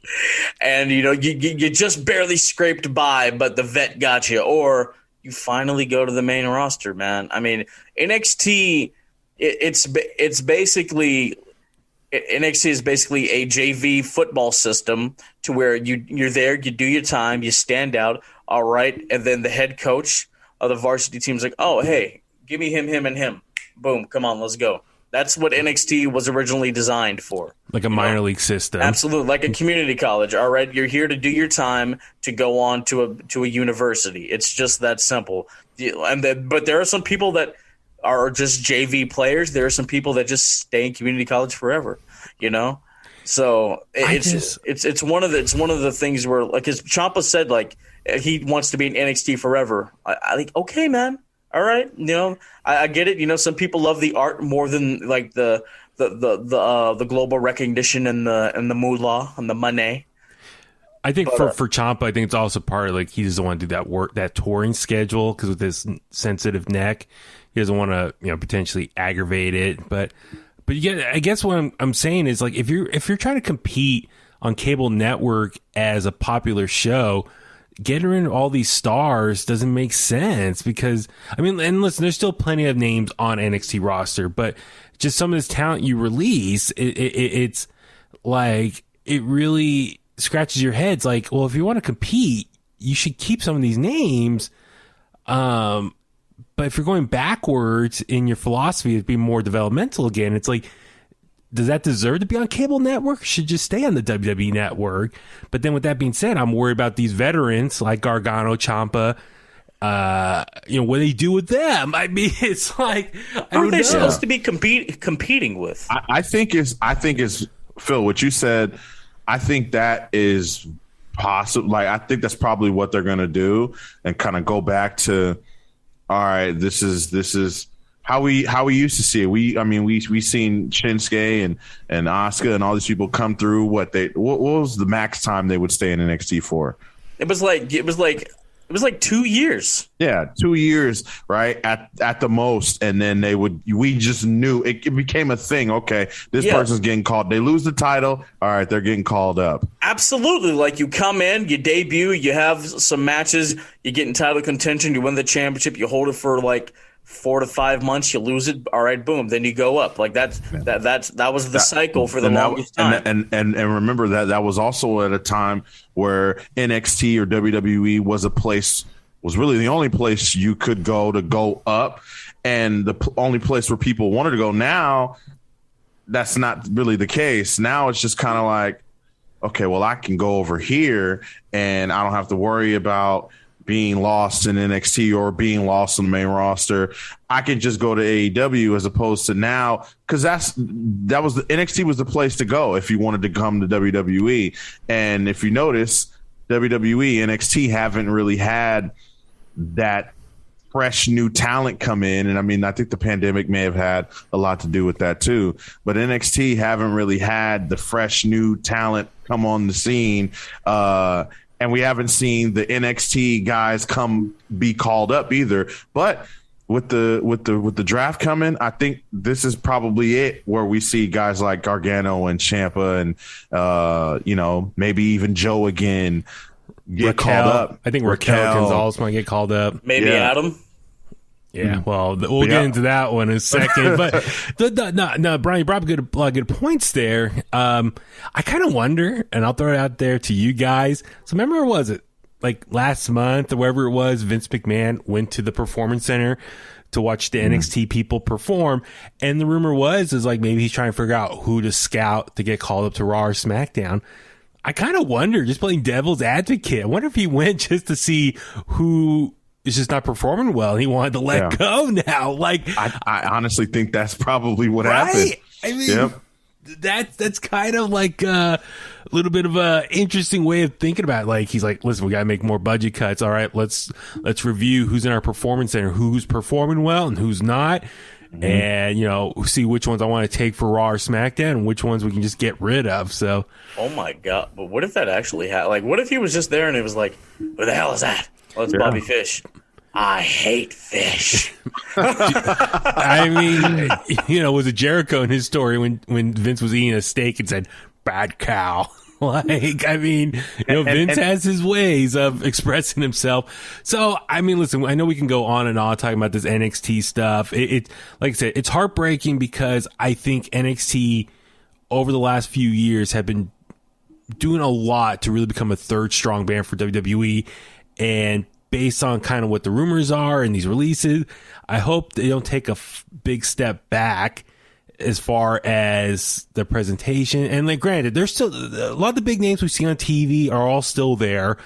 S7: and you just barely scraped by, but the vet got you, or you finally go to the main roster, man. I mean, NXT, it's basically. NXT is basically a JV football system to where you're there, you do your time, you stand out, all right, and then the head coach of the varsity team's like, oh, hey, give me him, and him. Boom, come on, let's go. That's what NXT was originally designed for.
S6: Like a minor league system.
S7: Absolutely, like a community college, all right? You're here to do your time to go on to a university. It's just that simple. But there are some people that are just JV players. There are some people that just stay in community college forever, So it's one of the things where, as Ciampa said, he wants to be in NXT forever. I think, okay, man, all right, I get it. Some people love the art more than the global recognition and the moolah and the money.
S6: I think for Ciampa, I think it's also part of he doesn't want to do that touring schedule because with his sensitive neck, he doesn't want to potentially aggravate it. But I guess what I'm saying is if you're trying to compete on cable network as a popular show, getting rid of all these stars doesn't make sense because and listen, there's still plenty of names on NXT roster, but just some of this talent you release, it's it really scratches your heads. Well, if you want to compete, you should keep some of these names. But if you're going backwards in your philosophy to be more developmental again, it's does that deserve to be on cable network? Or should just stay on the WWE network? But then with that being said, I'm worried about these veterans like Gargano, Ciampa. What do they do with them? I mean, it's
S7: who are they supposed to be competing with?
S8: I think it's Phil, what you said. I think that is possible. I think that's probably what they're going to do and kind of go back to all right, this is how we used to see it. We seen Shinsuke and Asuka and all these people come through. What was the max time they would stay in NXT for?
S7: It was like 2 years.
S8: Yeah, 2 years, right? At the most. And then we just knew it became a thing. Okay, this person's getting called. They lose the title. All right, they're getting called up.
S7: Absolutely. Like, you come in, you debut, you have some matches, you get in title contention, you win the championship, you hold it for like 4 to 5 months, you lose it. All right, boom. Then you go up. Like that was the cycle for the longest time.
S8: And remember that was also at a time where NXT or WWE was really the only place you could go up, and the only place where people wanted to go. Now, that's not really the case. Now it's just kind of like, okay, well, I can go over here and I don't have to worry about being lost in NXT or being lost on the main roster. I can just go to AEW as opposed to now, because NXT was the place to go if you wanted to come to WWE. And if you notice, WWE, NXT haven't really had that fresh new talent come in. And I mean, I think the pandemic may have had a lot to do with that too, but NXT haven't really had the fresh new talent come on the scene. And we haven't seen the NXT guys be called up either. But with the draft coming, I think this is probably it, where we see guys like Gargano and Ciampa and maybe even Joe again get called up.
S6: I think Raquel Gonzalez might get called up.
S7: Maybe Adam.
S6: Yeah, well, we'll get into that one in a second. But no, Brian, you brought up a lot of good points there. I kind of wonder, and I'll throw it out there to you guys. So remember, was it like last month or wherever it was, Vince McMahon went to the Performance Center to watch the NXT people perform, and the rumor is like maybe he's trying to figure out who to scout to get called up to Raw or SmackDown. I kind of wonder, just playing devil's advocate, I wonder if he went just to see who is just not performing well and he wanted to let go now. Like,
S8: I honestly think that's probably what happened.
S6: I mean, that's kind of like a little bit of a interesting way of thinking about it. Like, he's like, listen, we got to make more budget cuts. All right, let's review who's in our Performance Center, who's performing well and who's not. And, see which ones I want to take for Raw or SmackDown and which ones we can just get rid of. So,
S7: oh my God. But what if that actually happened? Like, what if he was just there and it was like, who the hell is that? Well, it's Bobby Fish. I hate fish.
S6: I mean, was it Jericho in his story when Vince was eating a steak and said, bad cow? Like, I mean, Vince has his ways of expressing himself. So, I mean, listen, I know we can go on and on talking about this NXT stuff. It like I said, it's heartbreaking because I think NXT over the last few years have been doing a lot to really become a third strong band for WWE. And based on kind of what the rumors are and these releases, I hope they don't take a big step back as far as the presentation. And like, granted, there's still a lot of the big names we see on TV are all still there.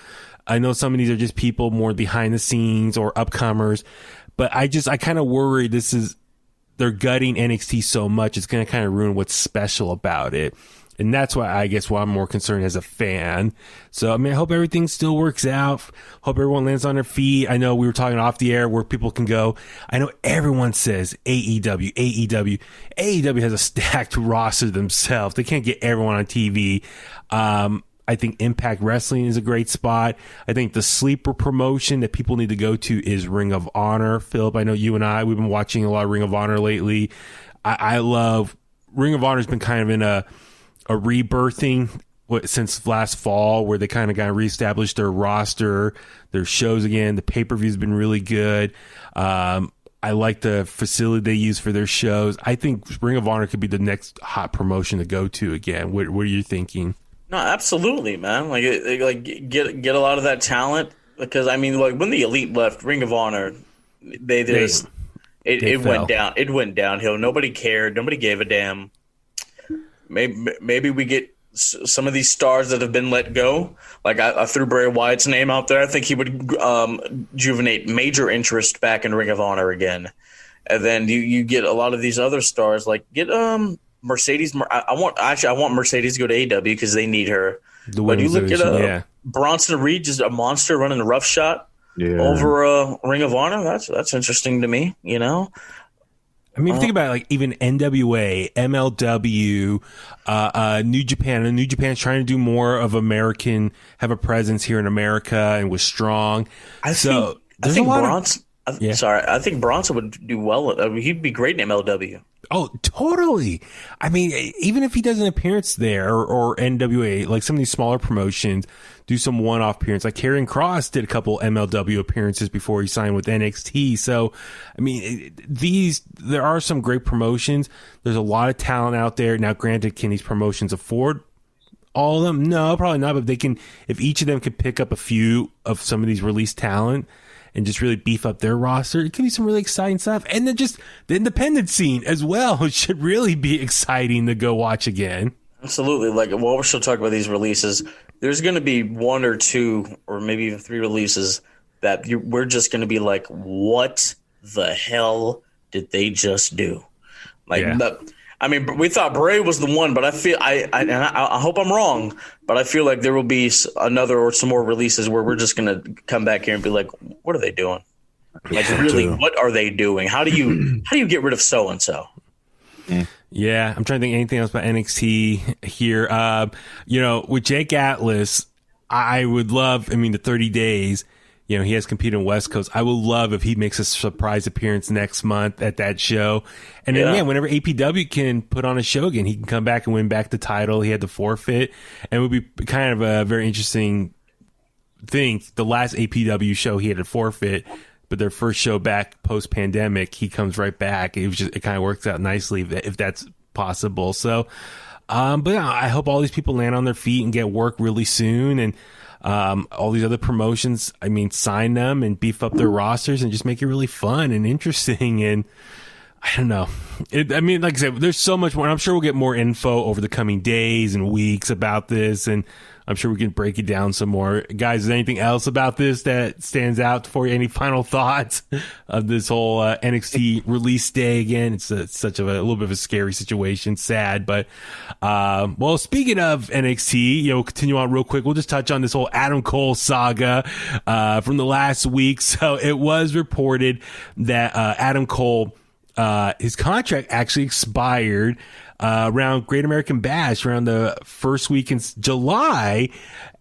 S6: I know some of these are just people more behind the scenes or upcomers, but I kind of worry they're gutting NXT so much, it's going to kind of ruin what's special about it. And that's why I'm more concerned as a fan. So, I mean, I hope everything still works out. Hope everyone lands on their feet. I know we were talking off the air where people can go. I know everyone says AEW. AEW has a stacked roster themselves. They can't get everyone on TV. I think Impact Wrestling is a great spot. I think the sleeper promotion that people need to go to is Ring of Honor. Phillip, I know you and we've been watching a lot of Ring of Honor lately. I love Ring of Honor's been kind of in a rebirthing since last fall, where they kind of got reestablished their roster, their shows again. The pay-per-view's been really good. I like the facility they use for their shows. I think Ring of Honor could be the next hot promotion to go to again. What are you thinking? No,
S7: absolutely, man. Like get a lot of that talent, because I mean, like when the Elite left Ring of Honor, it went down. It went downhill. Nobody cared. Nobody gave a damn. Maybe we get some of these stars that have been let go. Like I threw Bray Wyatt's name out there. I think he would rejuvenate major interest back in Ring of Honor again. And then you get a lot of these other stars. Like get Mercedes. I want Mercedes to go to AEW because they need her. But you look at Bronson Reed, just a monster running a rough shot. over Ring of Honor. That's interesting to me, you know.
S6: I mean, if you think about it, like even NWA, MLW, New Japan. And New Japan's trying to do more of American, have a presence here in America, and was strong.
S7: I think Bronson. I think Bronson would do well. I mean, he'd be great in MLW.
S6: Oh, totally. I mean, even if he does an appearance there or NWA, like some of these smaller promotions, do some one-off appearance. Like Karrion Kross did a couple MLW appearances before he signed with NXT. So, I mean, there are some great promotions. There's a lot of talent out there. Now, granted, can these promotions afford all of them? No, probably not. But if each of them could pick up a few of some of these released talent and just really beef up their roster, it could be some really exciting stuff. And then just the independent scene as well. It should really be exciting to go watch again.
S7: Absolutely. Like, while we're still talking about these releases, there's going to be one or two or maybe even three releases that we're just going to be like, what the hell did they just do? Like, I mean, we thought Bray was the one, but I feel I hope I'm wrong, but I feel like there will be another or some more releases where we're just going to come back here and be like, what are they doing? Like, really, what are they doing? How do you get rid of so and so?
S6: Yeah, I'm trying to think anything else about NXT here. You know, with Jake Atlas, I would love. I mean, the 30 days. You know, he has competed on West Coast. I would love if he makes a surprise appearance next month at that show. And then, whenever APW can put on a show again, he can come back and win back the title. He had the forfeit. And it would be kind of a very interesting thing. The last APW show, he had a forfeit. But their first show back post-pandemic, he comes right back. It kind of works out nicely if that's possible. So, but yeah, I hope all these people land on their feet and get work really soon. And all these other promotions, I mean, sign them and beef up their rosters and just make it really fun and interesting. And I don't know. I mean, like I said, there's so much more. And I'm sure we'll get more info over the coming days and weeks about this. And I'm sure we can break it down some more. Guys, is there anything else about this that stands out for you? Any final thoughts of this whole NXT release day again? It's such a little bit of a scary situation, sad. But, well, speaking of NXT, we'll continue on real quick. We'll just touch on this whole Adam Cole saga from the last week. So it was reported that Adam Cole, his contract actually expired around Great American Bash, around the first week in July,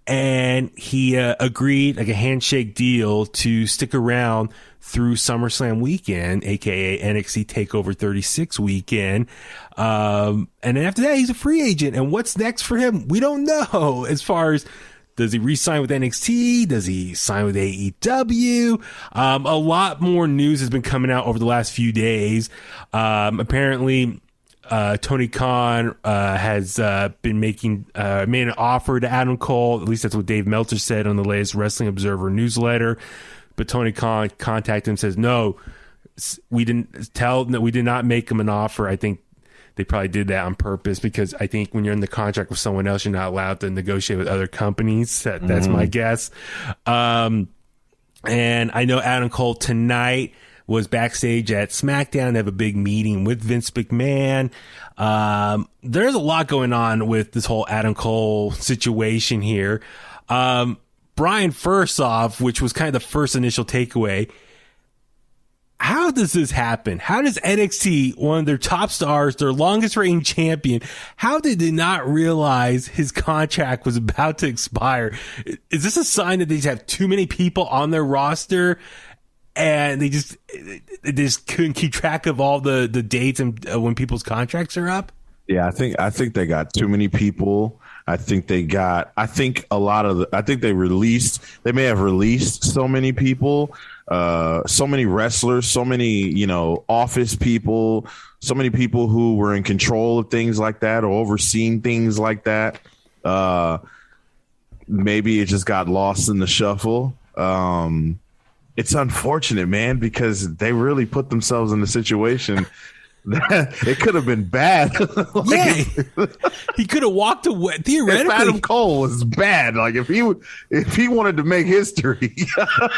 S6: and he agreed, like a handshake deal, to stick around through SummerSlam weekend, aka NXT TakeOver 36 weekend. And then after that, he's a free agent. And what's next for him? We don't know. As far as, does he re-sign with NXT? Does he sign with AEW? A lot more news has been coming out over the last few days. Apparently, Tony Khan has been made an offer to Adam Cole. At least that's what Dave Meltzer said on the latest Wrestling Observer newsletter. But Tony Khan contacted him and says, no, we did not make him an offer. I think they probably did that on purpose, because I think when you're in the contract with someone else, you're not allowed to negotiate with other companies. That's my guess. And I know Adam Cole tonight was backstage at SmackDown. They have a big meeting with Vince McMahon. There's a lot going on with this whole Adam Cole situation here. Brian, first off, which was kind of the first initial takeaway, how does this happen? How does NXT, one of their top stars, their longest reigning champion, how did they not realize his contract was about to expire? Is this a sign that they just have too many people on their roster and they just couldn't keep track of all the dates and when people's contracts are up?
S8: Yeah, I think they got too many people. I think they may have released so many people, so many wrestlers, so many, office people, so many people who were in control of things like that or overseeing things like that. Maybe it just got lost in the shuffle. It's unfortunate, man, because they really put themselves in a situation it could have been bad.
S6: He could have walked away. Theoretically,
S8: if Adam Cole was bad, like if he wanted to make history,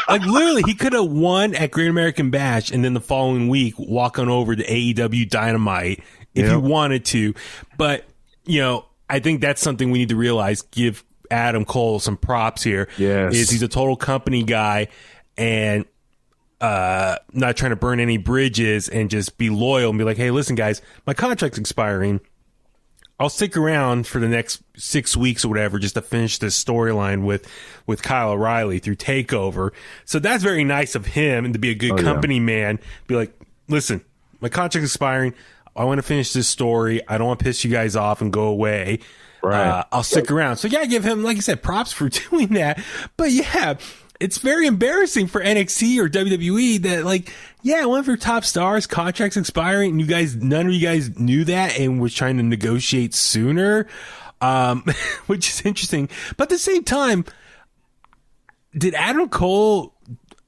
S6: like literally, he could have won at Great American Bash, and then the following week walk on over to AEW Dynamite if he wanted to. But I think that's something we need to realize. Give Adam Cole some props here.
S8: Yes,
S6: he's a total company guy. and not trying to burn any bridges and just be loyal and be like, hey, listen, guys, my contract's expiring. I'll stick around for the next 6 weeks or whatever just to finish this storyline with Kyle O'Reilly through TakeOver. So that's very nice of him, and to be a good company man. Be like, listen, my contract's expiring. I want to finish this story. I don't want to piss you guys off and go away.
S8: Right.
S6: I'll stick around. So, yeah, I give him, like I said, props for doing that. But, yeah, it's very embarrassing for NXT or WWE that, like, yeah, one of your top stars, contract's expiring, and none of you guys knew that and was trying to negotiate sooner, which is interesting. But at the same time, did Adam Cole,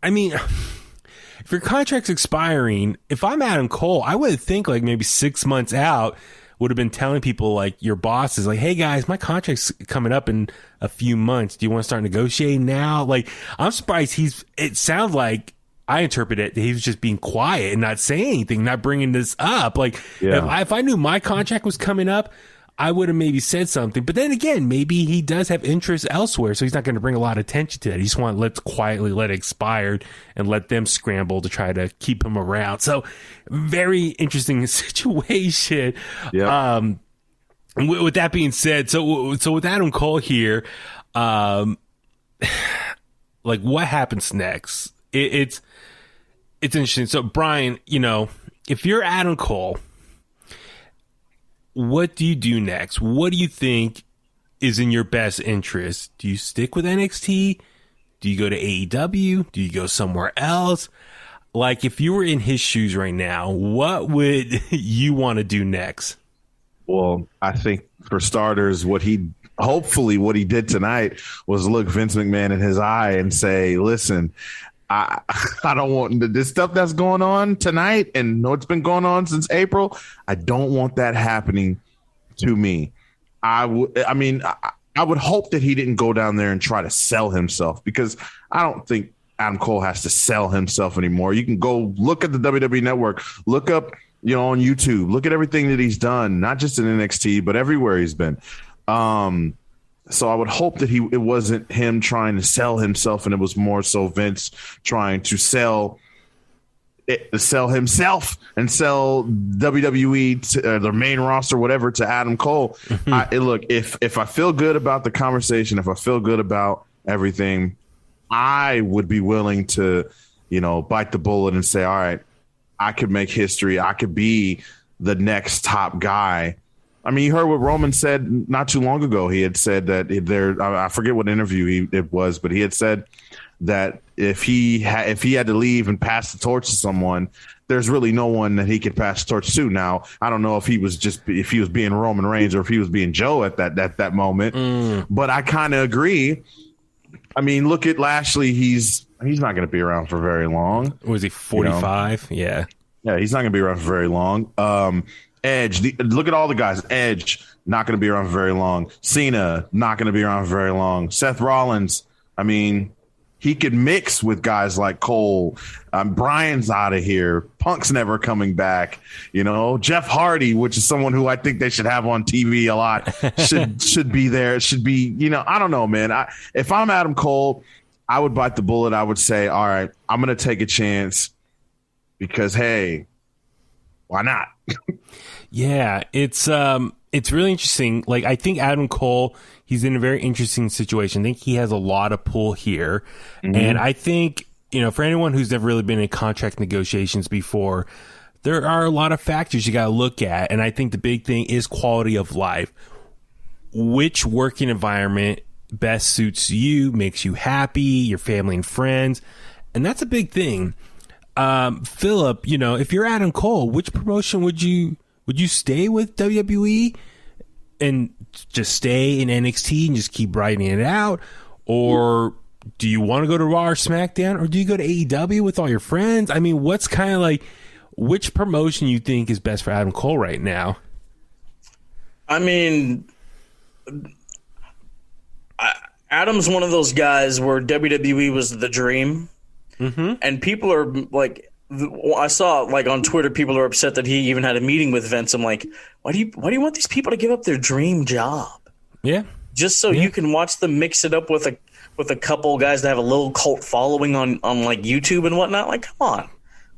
S6: I mean, if your contract's expiring, if I'm Adam Cole, I would think like maybe 6 months out would have been telling people like your bosses like, hey guys, my contract's coming up in a few months. Do you want to start negotiating now? Like, I'm surprised it sounds like I interpret it that he was just being quiet and not saying anything, not bringing this up. Like, if I knew my contract was coming up, I would have maybe said something. But then again, maybe he does have interest elsewhere, so he's not going to bring a lot of attention to that. He just want let's quietly let it expire and let them scramble to try to keep him around. So, very interesting situation.
S8: Yep.
S6: With that being said, so with Adam Cole here, like what happens next? It's interesting. So, Brian, if you're Adam Cole, what do you do next? What do you think is in your best interest? Do you stick with NXT? Do you go to AEW? Do you go somewhere else? Like, if you were in his shoes right now, what would you want to do next?
S8: Well, I think for starters, what he did tonight was look Vince McMahon in his eye and say, listen, I don't want this stuff that's going on tonight and it's been going on since April. I don't want that happening to me. I would hope that he didn't go down there and try to sell himself, because I don't think Adam Cole has to sell himself anymore. You can go look at the WWE Network, look up, on YouTube, look at everything that he's done, not just in NXT, but everywhere he's been. So I would hope that it wasn't him trying to sell himself, and it was more so Vince trying to sell himself and sell WWE to their main roster, whatever, to Adam Cole. Look, if I feel good about the conversation, if I feel good about everything, I would be willing to, bite the bullet and say, all right, I could make history. I could be the next top guy. I mean, you heard what Roman said not too long ago. He had said that I forget what interview it was, but he had said that if he had to leave and pass the torch to someone, there's really no one that he could pass the torch to. Now, I don't know if he was being Roman Reigns or if he was being Joe at that moment, but I kind of agree. I mean, look at Lashley. He's not going to be around for very long.
S6: Was he 45? Yeah,
S8: he's not going to be around for very long. Edge, look at all the guys. Edge, not going to be around for very long. Cena, not going to be around for very long. Seth Rollins, I mean, he could mix with guys like Cole. Bryan's out of here. Punk's never coming back. Jeff Hardy, which is someone who I think they should have on TV a lot, should be there. It should be, I don't know, man. If I'm Adam Cole, I would bite the bullet. I would say, all right, I'm going to take a chance because, hey, why not?
S6: Yeah, it's really interesting. Like, I think Adam Cole, he's in a very interesting situation. I think he has a lot of pull here. Mm-hmm. And I think, for anyone who's never really been in contract negotiations before, there are a lot of factors you got to look at. And I think the big thing is quality of life. Which working environment best suits you, makes you happy, your family and friends. And that's a big thing. Phillip, if you're Adam Cole, which promotion would you stay with WWE and just stay in NXT and just keep riding it out? Or do you want to go to Raw or SmackDown? Or do you go to AEW with all your friends? I mean, what's kind of like, which promotion you think is best for Adam Cole right now?
S7: I mean, Adam's one of those guys where WWE was the dream. Mm-hmm. And people are like, I saw like on Twitter, people are upset that he even had a meeting with Vince. I'm like, why do you want these people to give up their dream job?
S6: Yeah.
S7: just so you can watch them mix it up with a couple guys that have a little cult following on like YouTube and whatnot. Like, come on.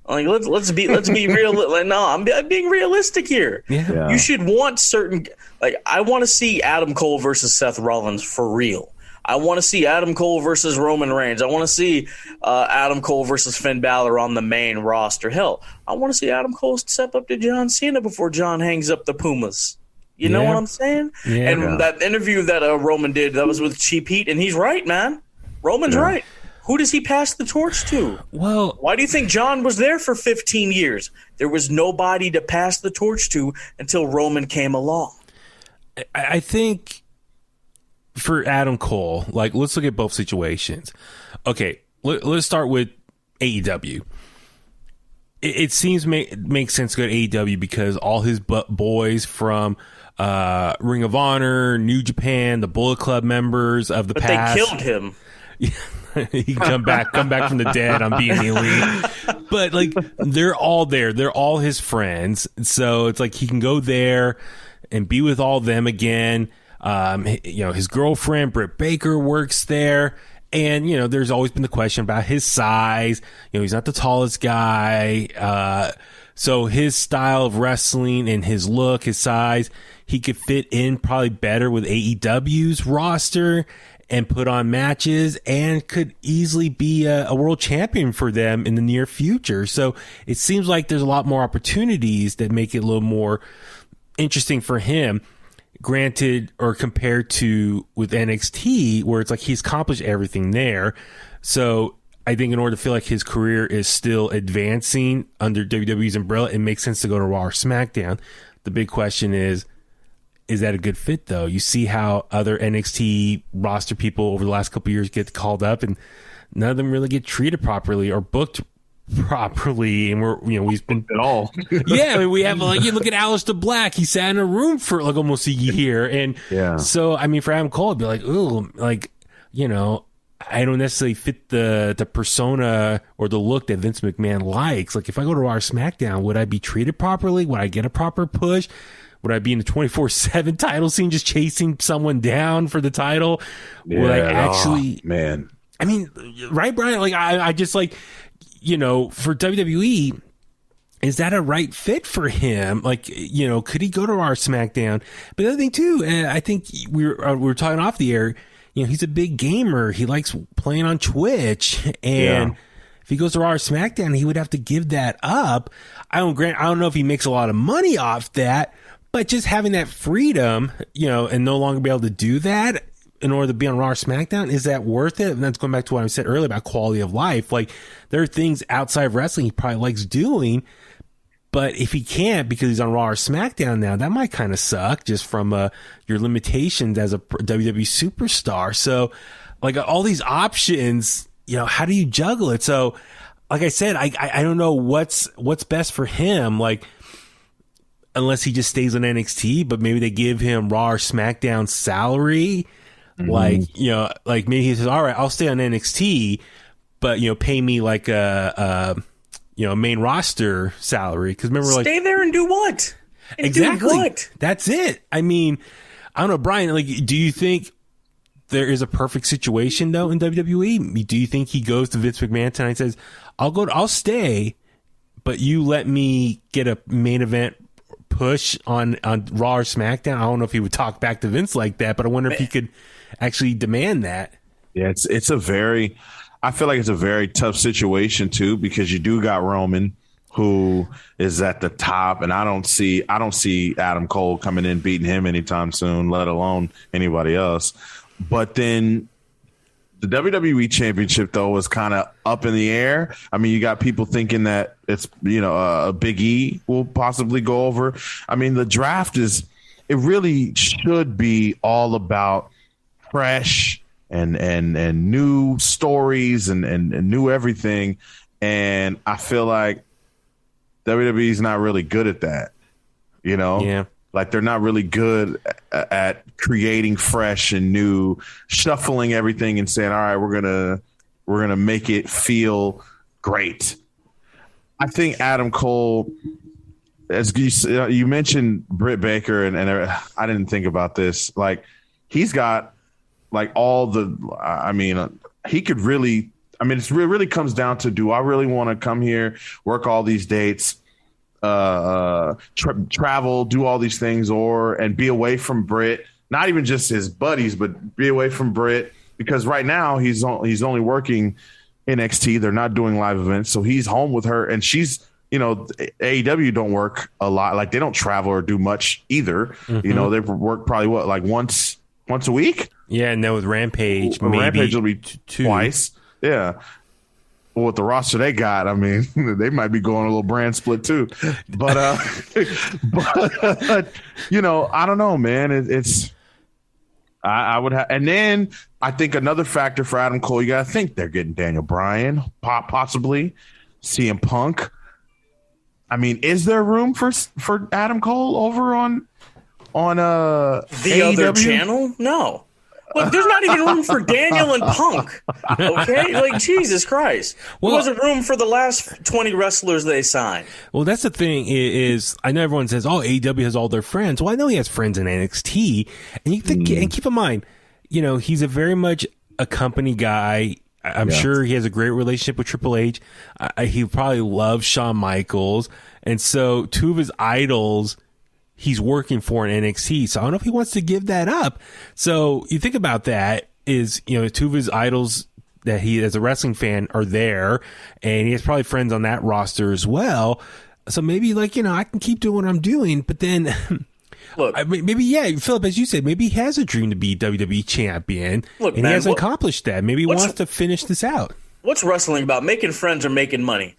S7: Like, let's be real. Like, no, I'm being realistic here.
S6: Yeah.
S7: You should want certain, like, I want to see Adam Cole versus Seth Rollins for real. I want to see Adam Cole versus Roman Reigns. I want to see Adam Cole versus Finn Balor on the main roster. Hell, I want to see Adam Cole step up to John Cena before John hangs up the Pumas. You know what I'm saying?
S6: Yeah.
S7: And that interview that Roman did, that was with Cheap Heat, and he's right, man. Roman's right. Who does he pass the torch to?
S6: Well,
S7: why do you think John was there for 15 years? There was nobody to pass the torch to until Roman came along.
S6: I think for Adam Cole, like, let's look at both situations. Okay, let's start with AEW. It seems makes sense to go to AEW because all his boys from Ring of Honor, New Japan, the Bullet Club members of the past.
S7: But they killed him.
S6: He can come back from the dead on being the elite. But like, they're all there. They're all his friends. So it's like he can go there and be with all them again. His girlfriend Britt Baker works there. And, there's always been the question about his size. He's not the tallest guy. So his style of wrestling and his look, his size, he could fit in probably better with AEW's roster and put on matches and could easily be a world champion for them in the near future. So it seems like there's a lot more opportunities that make it a little more interesting for him. Granted, or compared to with NXT, where it's like he's accomplished everything there. So I think in order to feel like his career is still advancing under WWE's umbrella, it makes sense to go to Raw or SmackDown. The big question is that a good fit, though? You see how other NXT roster people over the last couple of years get called up, and none of them really get treated properly or booked properly, and we've been
S8: at all.
S6: Yeah, I mean, we have you look at Aleister Black. He sat in a room for like almost a year, and so I mean, for Adam Cole, it'd be like, ooh, like I don't necessarily fit the persona or the look that Vince McMahon likes. Like, if I go to Raw or SmackDown, would I be treated properly? Would I get a proper push? Would I be in the 24/7 title scene just chasing someone down for the title? Would I actually?
S8: Oh, man,
S6: I mean, right, Brian? Like, I just like. For WWE, is that a right fit for him? Like, could he go to our SmackDown? But the other thing too, I think we were talking off the air. He's a big gamer. He likes playing on Twitch, and if he goes to Raw or SmackDown, he would have to give that up. I don't know if he makes a lot of money off that, but just having that freedom, and no longer be able to do that in order to be on Raw or SmackDown, is that worth it? And that's going back to what I said earlier about quality of life. Like, there are things outside of wrestling he probably likes doing, but if he can't because he's on Raw or SmackDown now, that might kind of suck just from your limitations as a WWE superstar. So, like, all these options, how do you juggle it? So, like I said, I don't know what's best for him. Like, unless he just stays on NXT, but maybe they give him Raw or SmackDown salary. Mm-hmm. Like maybe he says, all right, I'll stay on NXT, but pay me like a main roster salary. Because remember,
S7: stay there and do what?
S6: Exactly.
S7: Do what?
S6: That's it. I mean, I don't know, Brian. Like, do you think there is a perfect situation though in WWE? Do you think he goes to Vince McMahon tonight and says, I'll stay, but you let me get a main event push on Raw or SmackDown? I don't know if he would talk back to Vince like that, but I wonder if he could actually demand that. Yeah,
S8: I feel like it's a very tough situation too, because you do got Roman, who is at the top, and I don't see Adam Cole coming in beating him anytime soon, let alone anybody else. But then the WWE Championship, though, is kind of up in the air. I mean, you got people thinking that it's, a Big E will possibly go over. I mean, the draft it really should be all about fresh and new stories and new everything. And I feel like WWE is not really good at that,
S6: Yeah.
S8: Like, they're not really good at creating fresh and new, shuffling everything and saying, all right, we're gonna make it feel great. I think Adam Cole, as you mentioned Britt Baker, and I didn't think about this. Like, he's got like all the. I mean, he could really. I mean, it really comes down to, do I really want to come here, work all these dates, travel, do all these things, and be away from Brit, not even just his buddies, but be away from Brit, because right now he's only working NXT. They're not doing live events, so he's home with her, and she's, AEW don't work a lot. Like, they don't travel or do much either. Mm-hmm. They work probably like once a week.
S6: Yeah, and then with Rampage, maybe
S8: Rampage will be twice. Yeah. Well, with the roster they got, I mean, they might be going a little brand split too. But, I don't know, man. I would have. And then I think another factor for Adam Cole, you got to think they're getting Daniel Bryan, possibly CM Punk. I mean, is there room for Adam Cole over on
S7: the
S8: AEW?
S7: Other channel? No. Look, there's not even room for Daniel and Punk. Okay? Like, Jesus Christ. There wasn't room for the last 20 wrestlers they signed.
S6: Well, that's the thing is, I know everyone says, oh, AEW has all their friends. Well, I know he has friends in NXT. And you think, and keep in mind, he's a very much a company guy. I'm sure he has a great relationship with Triple H. He probably loves Shawn Michaels. And so 2 of his idols he's working for in NXT. So I don't know if he wants to give that up. So you think about that is, 2 of his idols that he, as a wrestling fan, are there, and he has probably friends on that roster as well. So maybe I can keep doing what I'm doing, but then look, maybe, Phillip, as you said, maybe he has a dream to be WWE champion. Look, and he hasn't accomplished that. Maybe he wants to finish this out. What's
S7: wrestling about? Making friends or making money?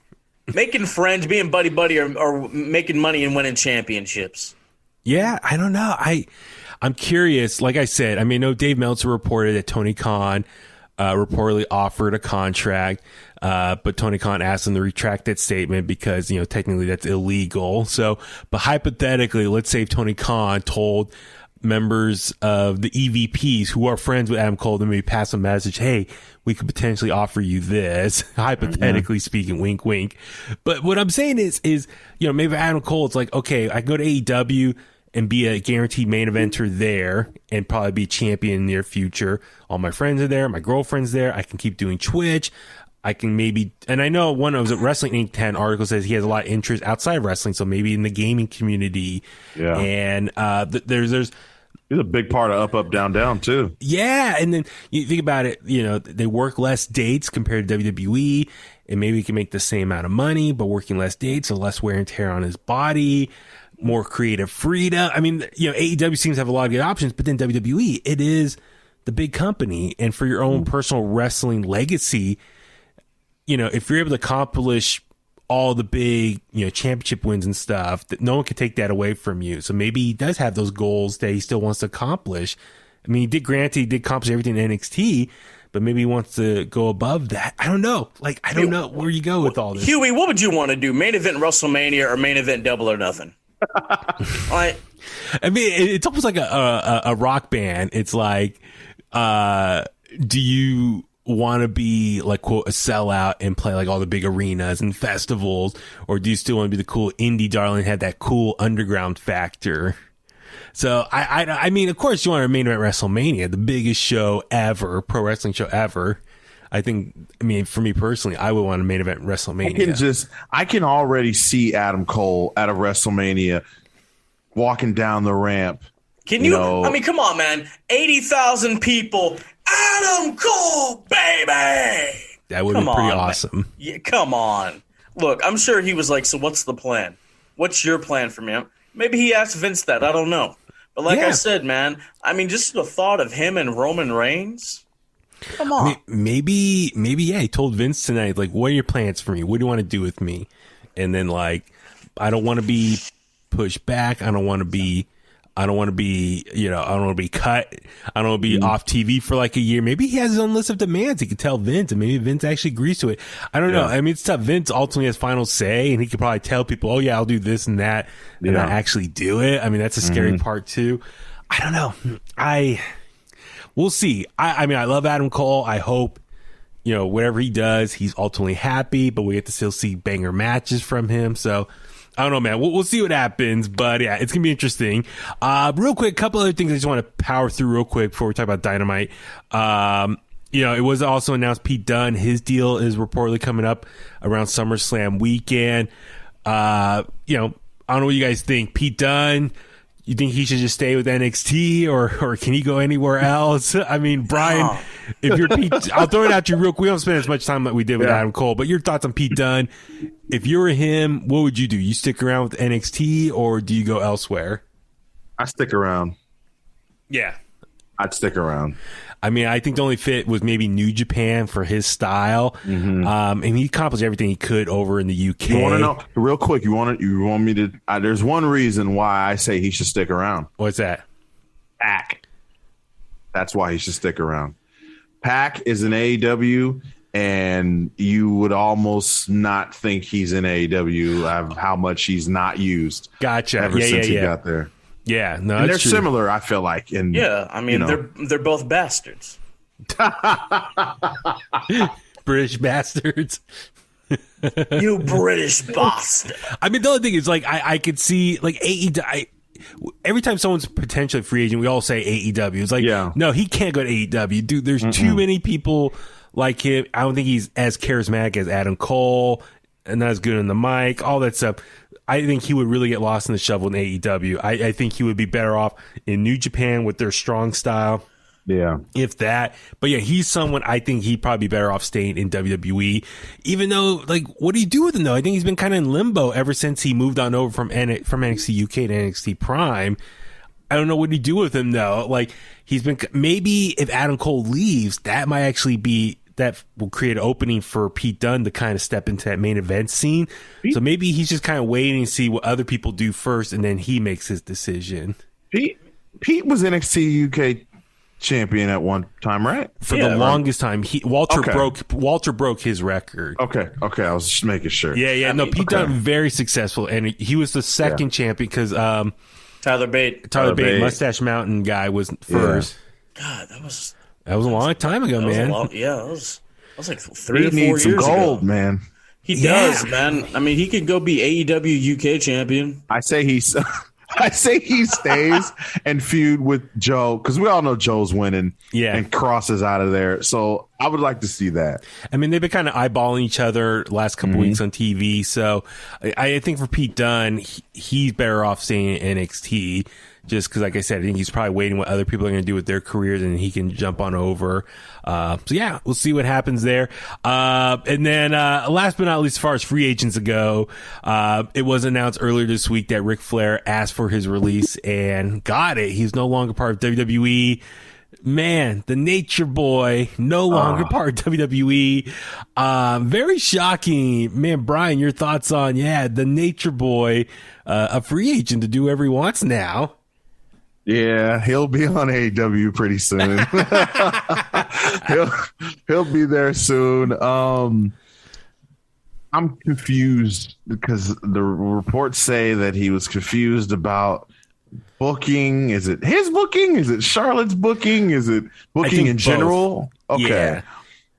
S7: Making friends, being buddy, or making money and winning championships.
S6: Yeah, I don't know. I'm curious. Like I said, I know Dave Meltzer reported that Tony Khan reportedly offered a contract, but Tony Khan asked him to retract that statement because, technically that's illegal. So, but hypothetically, let's say if Tony Khan told members of the EVPs who are friends with Adam Cole to maybe pass a message, hey, we could potentially offer you this, hypothetically speaking, wink, wink. But what I'm saying is, maybe Adam Cole, it's like, okay, I can go to AEW and be a guaranteed main eventer there and probably be a champion in the near future. All my friends are there. My girlfriend's there. I can keep doing Twitch. I can maybe, and I know one of the Wrestling Inc. 10 article says he has a lot of interest outside of wrestling. So maybe in the gaming community. Yeah. And there's
S8: he's a big part of Up, Down, Down too.
S6: Yeah. And then you think about it, they work less dates compared to WWE, and maybe he can make the same amount of money, but working less dates, so less wear and tear on his body. More creative freedom. AEW seems to have a lot of good options, but then WWE, it is the big company. And for your own personal wrestling legacy, if you're able to accomplish all the big, championship wins and stuff, that no one can take that away from you. So maybe he does have those goals that he still wants to accomplish. He did accomplish everything in NXT, but maybe he wants to go above that. I don't know. I don't know where you go with all this.
S7: Huey, what would you want to do? Main event WrestleMania or main event Double or Nothing?
S6: It's almost like a rock band. It's like, do you want to be like, quote, a sellout and play like all the big arenas and festivals, or do you still want to be the cool indie darling and have that cool underground factor? So of course you want to main event WrestleMania, the biggest show ever, pro wrestling show ever. I think, for me personally, I would want to main event WrestleMania.
S8: I can already see Adam Cole at a WrestleMania walking down the ramp.
S7: Can you? Come on, man. 80,000 people. Adam Cole, baby.
S6: That would be pretty awesome.
S7: Yeah, come on. Look, I'm sure he was like, so what's the plan? What's your plan for me? Maybe he asked Vince that. I don't know. But like I said, man, just the thought of him and Roman Reigns. Come on.
S6: Maybe, he told Vince tonight, like, what are your plans for me? What do you want to do with me? And then, like, I don't want to be pushed back. I don't want to be cut. I don't want to be off TV for like a year. Maybe he has his own list of demands. He could tell Vince, and maybe Vince actually agrees to it. I don't know. It's tough. Vince ultimately has final say, and he could probably tell people, oh, yeah, I'll do this and that, and not actually do it. That's a scary part, too. I don't know. We'll see. I love Adam Cole. I hope, whatever he does, he's ultimately happy, but we get to still see banger matches from him. So I don't know, man. We'll see what happens, but yeah, it's gonna be interesting. Real quick, a couple other things I just want to power through real quick before we talk about Dynamite. It was also announced Pete Dunne, his deal is reportedly coming up around SummerSlam weekend. I don't know what you guys think. Pete Dunne, you think he should just stay with NXT or can he go anywhere else? I mean, Brian, if you're Pete, I'll throw it at you real quick. We don't spend as much time like we did with Adam Cole, but your thoughts on Pete Dunne. If you were him, what would you do? You stick around with NXT or do you go elsewhere?
S8: I stick around.
S6: Yeah.
S8: I'd stick around.
S6: I mean, I think the only fit was maybe New Japan for his style. And he accomplished everything he could over in the UK.
S8: You want to know real quick? You want me to? There's one reason why I say he should stick around.
S6: What's that?
S8: Pac. That's why he should stick around. Pac is in AEW, and you would almost not think he's in AEW. How much he's not used.
S6: Gotcha.
S8: Ever since he got there.
S6: Yeah, no,
S8: and they're
S6: true.
S8: similar. I feel like. And
S7: they're both bastards.
S6: British bastards.
S7: You British bastard.
S6: I mean, the other thing is, like, I could see, like, AEW. Every time someone's potentially a free agent, we all say AEW. It's like, no, he can't go to AEW. Dude, there's too many people like him. I don't think he's as charismatic as Adam Cole and not as good on the mic, all that stuff. I think he would really get lost in the shovel in AEW. I think he would be better off in New Japan with their strong style.
S8: Yeah.
S6: If that. But yeah, he's someone I think he'd probably be better off staying in WWE. Even though, like, what do you do with him, though? I think he's been kind of in limbo ever since he moved on over from NXT UK to NXT Prime. I don't know what you do with him, though. Like, he's been, maybe if Adam Cole leaves, that might actually be, that will create an opening for Pete Dunne to kind of step into that main event scene. So maybe he's just kind of waiting to see what other people do first, and then he makes his decision.
S8: Pete was NXT UK champion at one time, right?
S6: For the longest time, Walter broke his record.
S8: Okay. I was just making sure.
S6: Yeah. Pete Dunne very successful, and he was the second champion because
S7: Tyler Bate,
S6: Mustache Mountain guy was first.
S7: God, that was
S6: a long time ago, man.
S7: That was like 3 or 4 years ago.
S8: He needs some gold, man.
S7: He does, man. I mean, he could go be AEW UK champion.
S8: I say he stays and feud with Joe, because we all know Joe's winning and crosses out of there. So I would like to see that.
S6: I mean, they've been kind of eyeballing each other last couple weeks on TV. So I think for Pete Dunne, he's better off staying in NXT. Just because, like I said, I think he's probably waiting what other people are going to do with their careers, and he can jump on over. So, yeah, we'll see what happens there. And then last but not least, as far as free agents go, it was announced earlier this week that Ric Flair asked for his release and got it. He's no longer part of WWE. Man, the Nature Boy, no longer part of WWE. Very shocking. Man, Brian, your thoughts on, the Nature Boy, a free agent to do whatever he wants now.
S8: Yeah, he'll be on AEW pretty soon. he'll be there soon. I'm confused because the reports say that he was confused about booking. Is it his booking? Is it Charlotte's booking? Is it booking in general?
S6: Both.
S8: Okay.
S6: Yeah.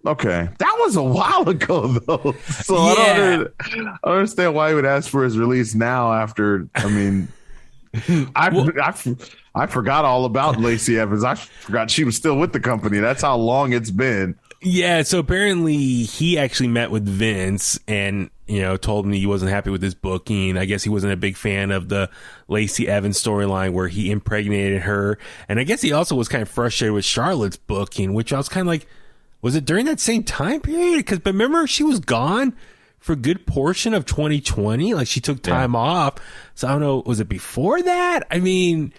S8: Okay. That was a while ago, though. So I don't understand why he would ask for his release now after, I mean... I forgot all about Lacey Evans. I forgot she was still with the company. That's how long it's been.
S6: Yeah, so apparently he actually met with Vince and, told him he wasn't happy with his booking. I guess he wasn't a big fan of the Lacey Evans storyline where he impregnated her. And I guess he also was kind of frustrated with Charlotte's booking, which I was kind of like, was it during that same time period? Because remember, she was gone for a good portion of 2020. Like, she took time off. So I don't know, was it before that? I mean,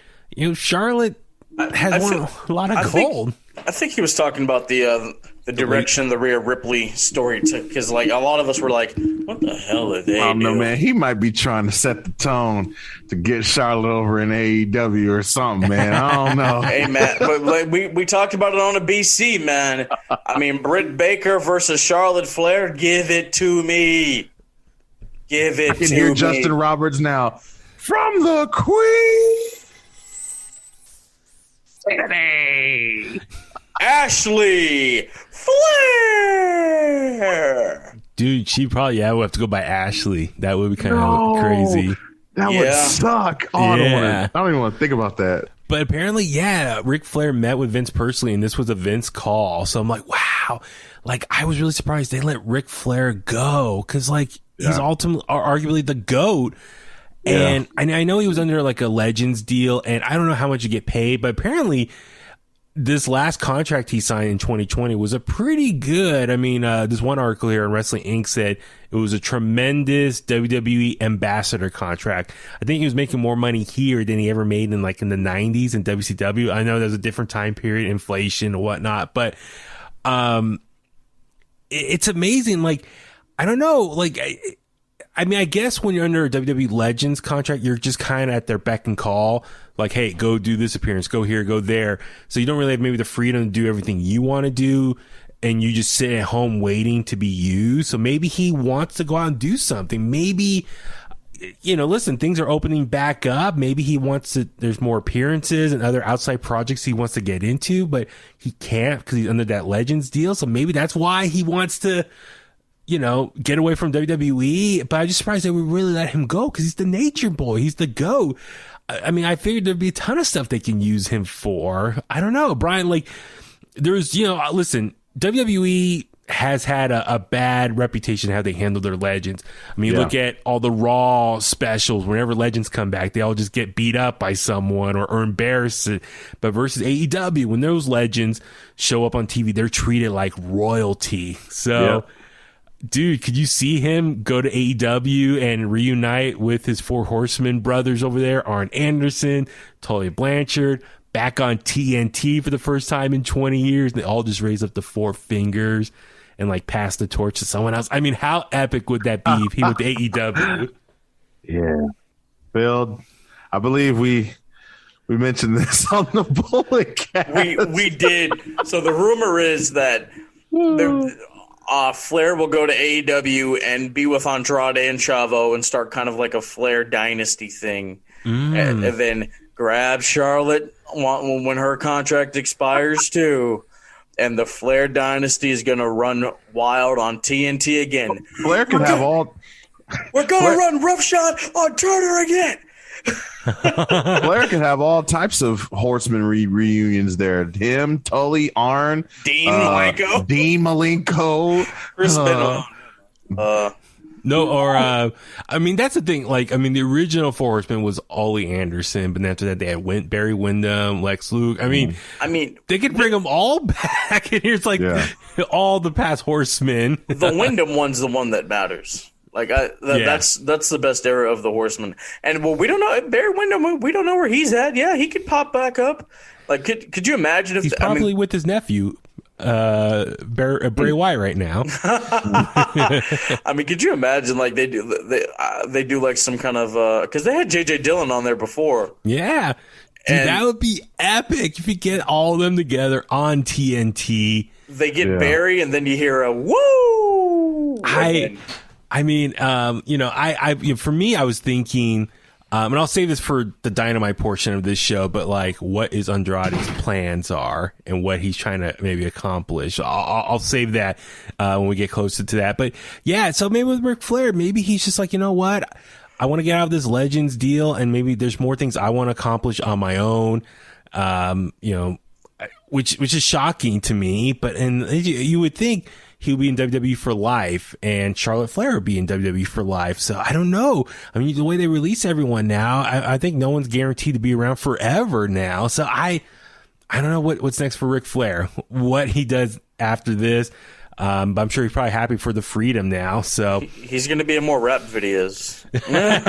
S6: Charlotte has a lot of gold.
S7: I think he was talking about the direction the Rhea Ripley story took, because like a lot of us were like, what the hell are they doing?
S8: No, man, he might be trying to set the tone to get Charlotte over in AEW or something, man. I don't know.
S7: Hey, man, but like, we talked about it on a BC, man. I mean, Britt Baker versus Charlotte Flair, give it to me. Give it to me.
S8: I can hear Justin Roberts now. From the Queen.
S7: Ashley Flair.
S6: Dude, she probably would have to go by Ashley. That would be kind of crazy.
S8: That would suck. Oh, I don't even want to think about that.
S6: But apparently, Ric Flair met with Vince personally, and this was a Vince call. So I'm like, wow. Like, I was really surprised they let Ric Flair go because, like, he's ultimately, arguably the GOAT. And I know he was under, like, a Legends deal, and I don't know how much you get paid, but apparently this last contract he signed in 2020 was a pretty good. I mean, this one article here on Wrestling Inc. said it was a tremendous WWE ambassador contract. I think he was making more money here than he ever made in the 90s in WCW. I know there's a different time period, inflation and whatnot, but it's amazing. Like, I don't know. Like, I mean, I guess when you're under a WWE Legends contract, you're just kind of at their beck and call. Like, hey, go do this appearance, go here, go there. So you don't really have maybe the freedom to do everything you want to do, and you just sit at home waiting to be used. So maybe he wants to go out and do something. Maybe, listen, things are opening back up. Maybe he wants to, there's more appearances and other outside projects he wants to get into, but he can't because he's under that Legends deal. So maybe that's why he wants to, get away from WWE. But I'm just surprised they would really let him go because he's the nature boy. He's the GOAT. I mean, I figured there'd be a ton of stuff they can use him for. I don't know, Brian, like, there's, listen, WWE has had a bad reputation how they handle their legends. I mean, look at all the Raw specials. Whenever legends come back, they all just get beat up by someone or embarrassed. But versus AEW, when those legends show up on TV, they're treated like royalty. So, dude, could you see him go to AEW and reunite with his Four Horsemen brothers over there? Arn Anderson, Tully Blanchard, back on TNT for the first time in 20 years. They all just raise up the four fingers and pass the torch to someone else. I mean, how epic would that be if he went to AEW?
S8: Yeah. Bill, I believe we mentioned this on the Bullet Cast.
S7: We did. So the rumor is that Flair will go to AEW and be with Andrade and Chavo and start kind of like a Flair dynasty thing. And then grab Charlotte when her contract expires too. And the Flair dynasty is going to run wild on TNT again.
S8: Flair can have all.
S7: We're going to run roughshod on Turner again.
S8: Flair can have all types of Horseman reunions there. Him, Tully, Arn,
S7: Dean Malenko,
S8: Chris
S7: Benoit.
S6: I mean, that's the thing. Like, I mean, the original Four Horsemen was Ollie Anderson, but after that they had Barry Windham, Lex Luke. I mean, they could bring them all back, and here's all the past Horsemen.
S7: The Windham one's the one that matters. That's the best era of the Horsemen. And we don't know Barry Windham. We don't know where he's at. Yeah, he could pop back up. Like, could you imagine if
S6: he's probably with his nephew, Bray Wyatt right now?
S7: I mean, could you imagine they do like some kind of because they had JJ Dillon on there before.
S6: Yeah, dude, that would be epic if you get all of them together on TNT.
S7: They get Barry, and then you hear a woo.
S6: I mean, for me, I was thinking, and I'll save this for the Dynamite portion of this show, but what is Andrade's plans are and what he's trying to maybe accomplish. I'll save that when we get closer to that. But yeah, so maybe with Ric Flair, maybe he's just like, you know what? I want to get out of this Legends deal, and maybe there's more things I want to accomplish on my own. Which is shocking to me, and you would think he'll be in WWE for life, and Charlotte Flair will be in WWE for life. So I don't know. I mean, the way they release everyone now, I think no one's guaranteed to be around forever now. So I don't know what's next for Ric Flair, what he does after this. But I'm sure he's probably happy for the freedom now. So
S7: he's going to be in more rap videos. Going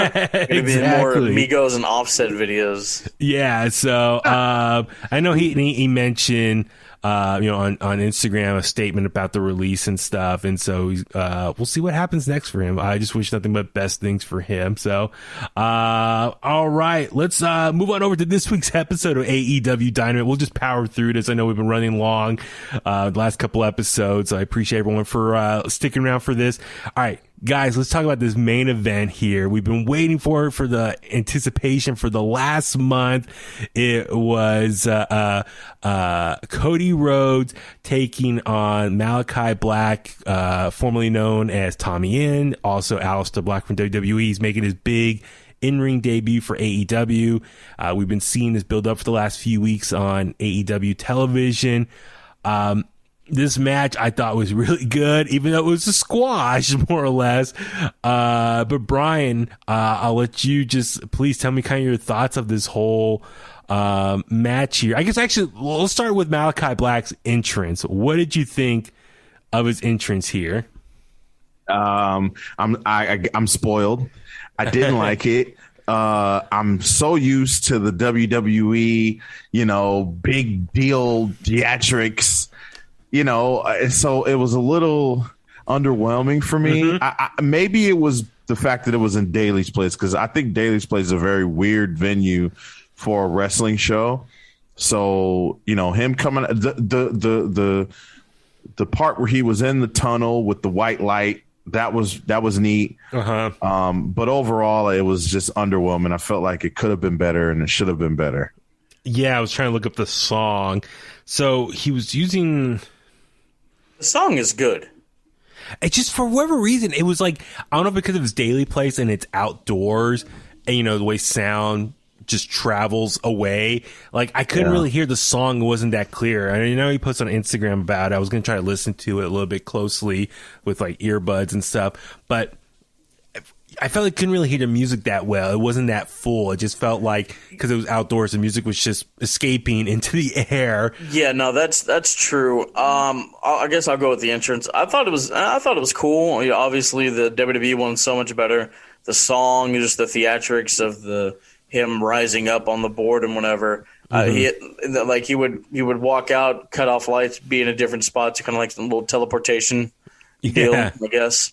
S7: to be in more Migos and Offset videos.
S6: Yeah. So I know he mentioned on Instagram a statement about the release and stuff, and so we'll see what happens next for him. I just wish nothing but best things for him. So all right, let's move on over to this week's episode of AEW Dynamite. We'll just power through this. I know we've been running long the last couple episodes. I appreciate everyone for sticking around for this. All right, guys, let's talk about this main event here. We've been waiting for it, for the anticipation for the last month. It was Cody Rhodes taking on Malakai Black, formerly known as Tommy Inn, also Aleister Black from WWE. He's making his big in-ring debut for AEW. We've been seeing this build up for the last few weeks on AEW television. This match I thought was really good, even though it was a squash, more or less. But Brian, I'll let you just please tell me kind of your thoughts of this whole match here. I guess actually, let's start with Malakai Black's entrance. What did you think of his entrance here?
S8: I'm spoiled. I didn't like it. I'm so used to the WWE, big deal theatrics. So it was a little underwhelming for me. Mm-hmm. Maybe it was the fact that it was in Daly's Place, because I think Daly's Place is a very weird venue for a wrestling show. So, him coming, the part where he was in the tunnel with the white light, that was neat. But overall, it was just underwhelming. I felt like it could have been better and it should have been better.
S6: Yeah, I was trying to look up the song. So he was using...
S7: The song is good.
S6: It just, for whatever reason, it was like, I don't know, because of his Daily Place and it's outdoors, and the way sound just travels away. Like, I couldn't really hear the song. It wasn't that clear. I know he posts on Instagram about it. I was going to try to listen to it a little bit closely with like earbuds and stuff, but I felt like I couldn't really hear the music that well. It wasn't that full. It just felt like, because it was outdoors, the music was just escaping into the air.
S7: Yeah, no, that's true. I guess I'll go with the entrance. I thought it was cool. Obviously, the WWE one so much better. The song, just the theatrics of him rising up on the board and whatever. Mm-hmm. He would walk out, cut off lights, be in a different spot, to kind of like a little teleportation deal, I guess.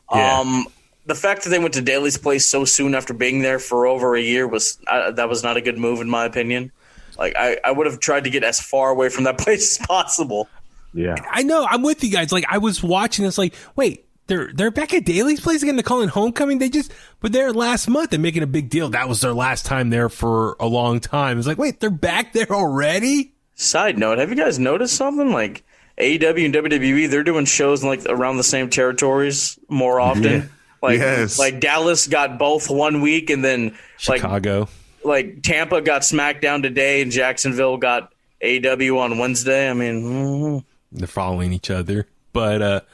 S7: Yeah. The fact that they went to Daly's Place so soon after being there for over a year was not a good move, in my opinion. Like, I would have tried to get as far away from that place as possible.
S8: Yeah,
S6: I know. I'm with you guys. Like, I was watching this, like, wait, they're back at Daly's Place again. They're calling homecoming. They just were there last month and making a big deal. That was their last time there for a long time. It's like, wait, they're back there already?
S7: Side note, have you guys noticed something? Like, AEW and WWE, they're doing shows in, like, around the same territories more often. Yeah. Like Dallas got both one week, and then
S6: Chicago,
S7: like Tampa got SmackDown today, and Jacksonville got AEW on Wednesday. I mean,
S6: they're following each other. But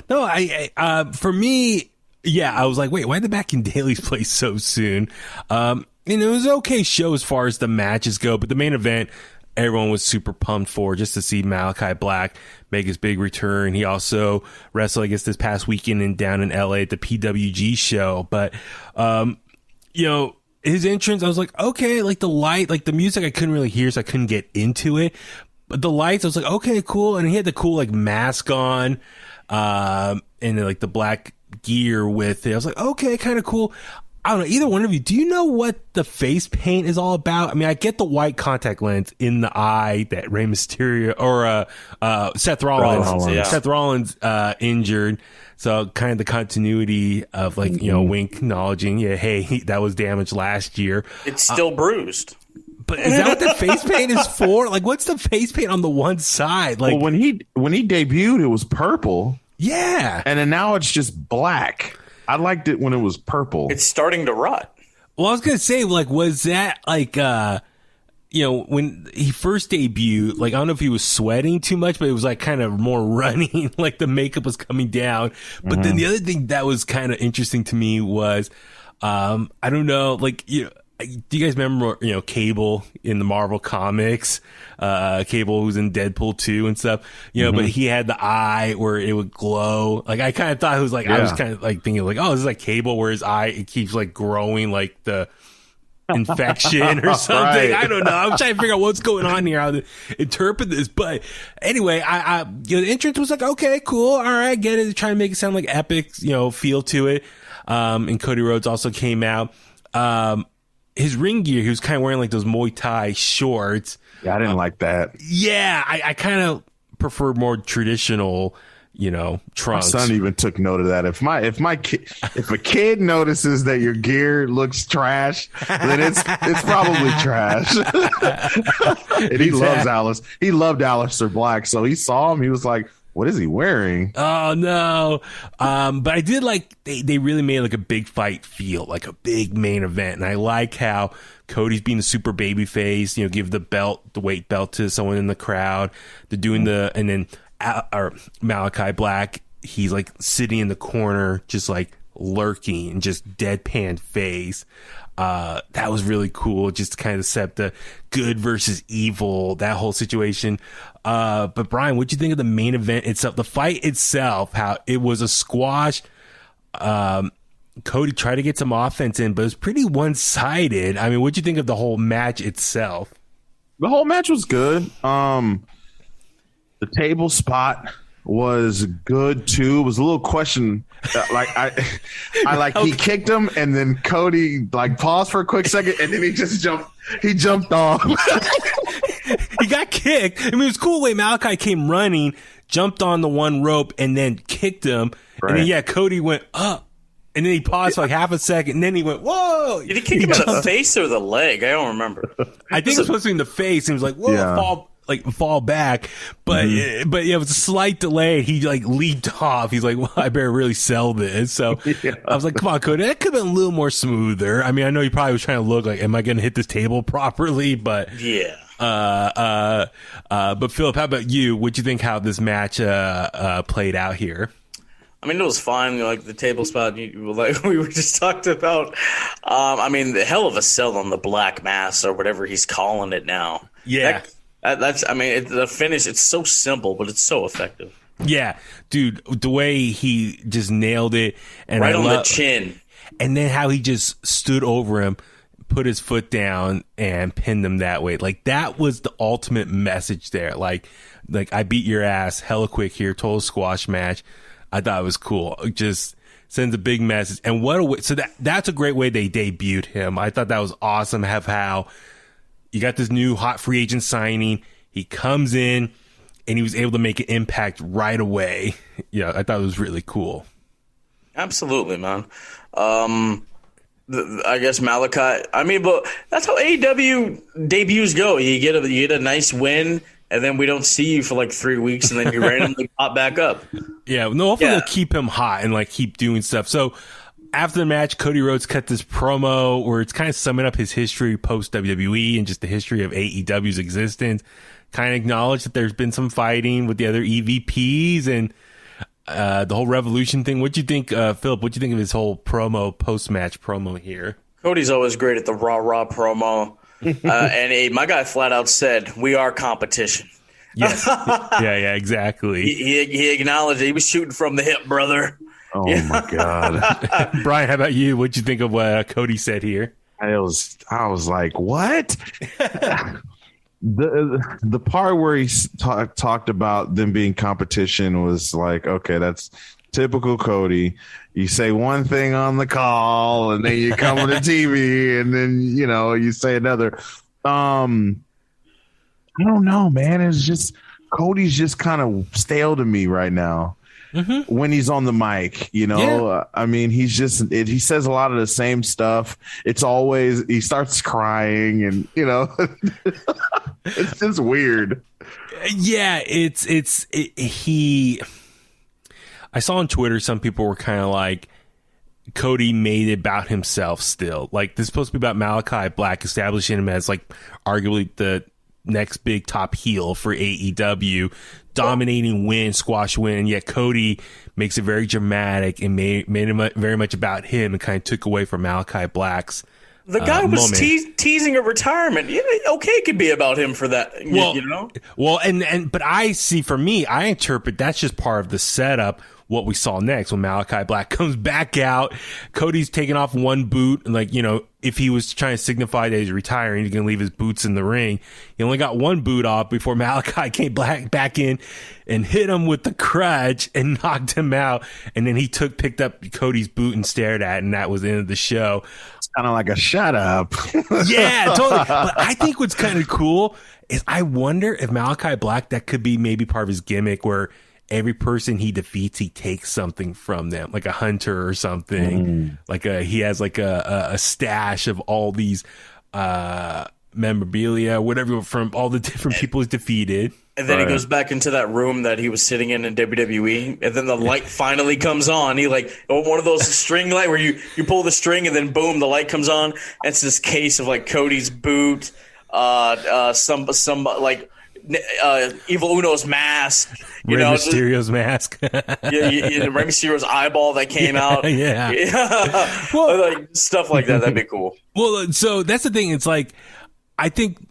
S6: no, I for me, I was like, wait, why are they back in Daly's Place so soon? And it was an okay show as far as the matches go, but the main event, everyone was super pumped for, just to see Malakai Black make his big return. He also wrestled, I guess, this past weekend down in LA at the PWG show. But, his entrance, I was like, okay, like the light, like the music I couldn't really hear, so I couldn't get into it. But the lights, I was like, okay, cool. And he had the cool, like, mask on, and like the black gear with it. I was like, okay, kind of cool. I don't know, either one of you, do you know what the face paint is all about? I mean, I get the white contact lens in the eye that Rey Mysterio or Seth Rollins. Seth Rollins injured. So kind of the continuity of, like, Wink acknowledging, hey, that was damaged last year.
S7: It's still bruised.
S6: But is that what the face paint is for? Like, what's the face paint on the one side? Like,
S8: well, when he debuted, it was purple.
S6: Yeah.
S8: And then now it's just black. I liked it when it was purple.
S7: It's starting to rot.
S6: Well, I was going to say, like, was that, like, when he first debuted, like, I don't know if he was sweating too much, but it was, like, kind of more running, like the makeup was coming down. But then the other thing that was kind of interesting to me was, I don't know, like, do you guys remember, Cable in the Marvel comics? Cable who's in Deadpool 2 and stuff, but he had the eye where it would glow. Like, I kind of thought it was like, I was kind of like thinking like, oh, this is like Cable where his eye, it keeps like growing like the infection or something. Right. I don't know. I'm trying to figure out what's going on here, how to interpret this. But anyway, I the entrance was like, okay, cool. All right, get it. Trying to make it sound like epic, feel to it. And Cody Rhodes also came out. His ring gear, he was kind of wearing like those Muay Thai shorts.
S8: Yeah, I didn't like that.
S6: Yeah, I kind of prefer more traditional trunks.
S8: My son even took note of that. If a kid notices that your gear looks trash, then it's probably trash. And he loves Alice. He loved Aleister Black, so he saw him. He was like, "What is he wearing?"
S6: Oh no! But I did like they really made like a big fight feel like a big main event, and I like how Cody's being a super baby face. Give the weight belt to someone in the crowd. They're doing and then. Or Malakai Black, he's like sitting in the corner, just like lurking and just deadpan face. That was really cool. Just to kind of set the good versus evil, that whole situation. But Brian, what'd you think of the main event itself? The fight itself, how it was a squash. Cody tried to get some offense in, but it was pretty one-sided. I mean, what'd you think of the whole match itself?
S8: The whole match was good. The table spot was good too. It was a little question. He kicked him, and then Cody paused for a quick second, and then he just jumped. He jumped off.
S6: He got kicked. I mean, it was cool the way Malachi came running, jumped on the one rope, and then kicked him. Right. And then Cody went up. And then he paused for half a second, and then he went, "Whoa!"
S7: Did he kick him in the face or the leg? I don't remember.
S6: I think it was supposed to be in the face. He was like, "Whoa!" Fall back, but it was a slight delay. He leaped off. He's like, "Well, I better really sell this." So I was like, "Come on, Cody, that could have been a little more smoother." I mean, I know he probably was trying to look like, "Am I going to hit this table properly?" But but Phillip, how about you? What'd you think how this match played out here?
S7: I mean, it was fine. Like the table spot, we were just talked about. I mean, the hell of a sell on the Black Mass or whatever he's calling it now.
S6: Yeah.
S7: The finish, it's so simple, but it's so effective.
S6: Yeah, dude, the way he just nailed it. And
S7: right on the chin.
S6: And then how he just stood over him, put his foot down, and pinned him that way. Like, that was the ultimate message there. Like I beat your ass hella quick here, total squash match. I thought it was cool. It just sends a big message. And what a way. So that's a great way they debuted him. I thought that was awesome. Have how you got this new hot free agent signing. He comes in and he was able to make an impact right away. I thought it was really cool.
S7: Absolutely, man. I guess Malachi. I mean, but that's how AEW debuts go. You get a nice win, and then we don't see you for like 3 weeks, and then you randomly pop back up.
S6: Yeah, no, hopefully they'll keep him hot and keep doing stuff. So after the match, Cody Rhodes cut this promo where it's kind of summing up his history post WWE and just the history of AEW's existence. Kind of acknowledged that there's been some fighting with the other EVPs and the whole Revolution thing. What'd you think, Phillip? What'd you think of his whole post-match promo here?
S7: Cody's always great at the raw promo. And my guy flat out said, "We are competition."
S6: Yes. Yeah, exactly.
S7: He acknowledged it. He was shooting from the hip, brother.
S8: Oh, my God.
S6: Brian, how about you? What'd you think of what Cody said here?
S8: I was like, what? The part where he talked about them being competition was like, okay, that's typical Cody. You say one thing on the call, and then you come on the TV, and then, you say another. I don't know, man. It's just Cody's just kind of stale to me right now. Mm-hmm. When he's on the mic, I mean, he says a lot of the same stuff. It's always, he starts crying and, it's just weird.
S6: Yeah. I saw on Twitter, some people were kind of like, Cody made it about himself still. Like, this is supposed to be about Malakai Black, establishing him as arguably the next big top heel for AEW, dominating squash win, yet Cody makes it very dramatic and made it very much about him and kind of took away from Malakai Black's
S7: the guy was teasing a retirement. Okay, it could be about him for that.
S6: Well, but I see, for me, I interpret that's just part of the setup. What we saw next when Malakai Black comes back out, Cody's taking off one boot, and if he was trying to signify that he's retiring, he's gonna leave his boots in the ring. He only got one boot off before Malakai came back in and hit him with the crutch and knocked him out. And then he picked up Cody's boot and stared at it, and that was the end of the show.
S8: It's kind of like a shut up.
S6: Yeah, totally. But I think what's kind of cool is I wonder if Malakai Black, that could be maybe part of his gimmick where every person he defeats, he takes something from them, like a hunter or something. Like he has like a stash of all these memorabilia, whatever, from all the different people he's defeated.
S7: And then he goes back into that room that he was sitting in WWE, and then the light finally comes on. He one of those string light where you pull the string and then boom, the light comes on. And it's this case of like Cody's boot, some like Evil Uno's mask,
S6: Rey Mysterio's mask,
S7: Rey Mysterio's eyeball that came out, well, like stuff like that. That'd be cool.
S6: Well, so that's the thing. It's like, I think.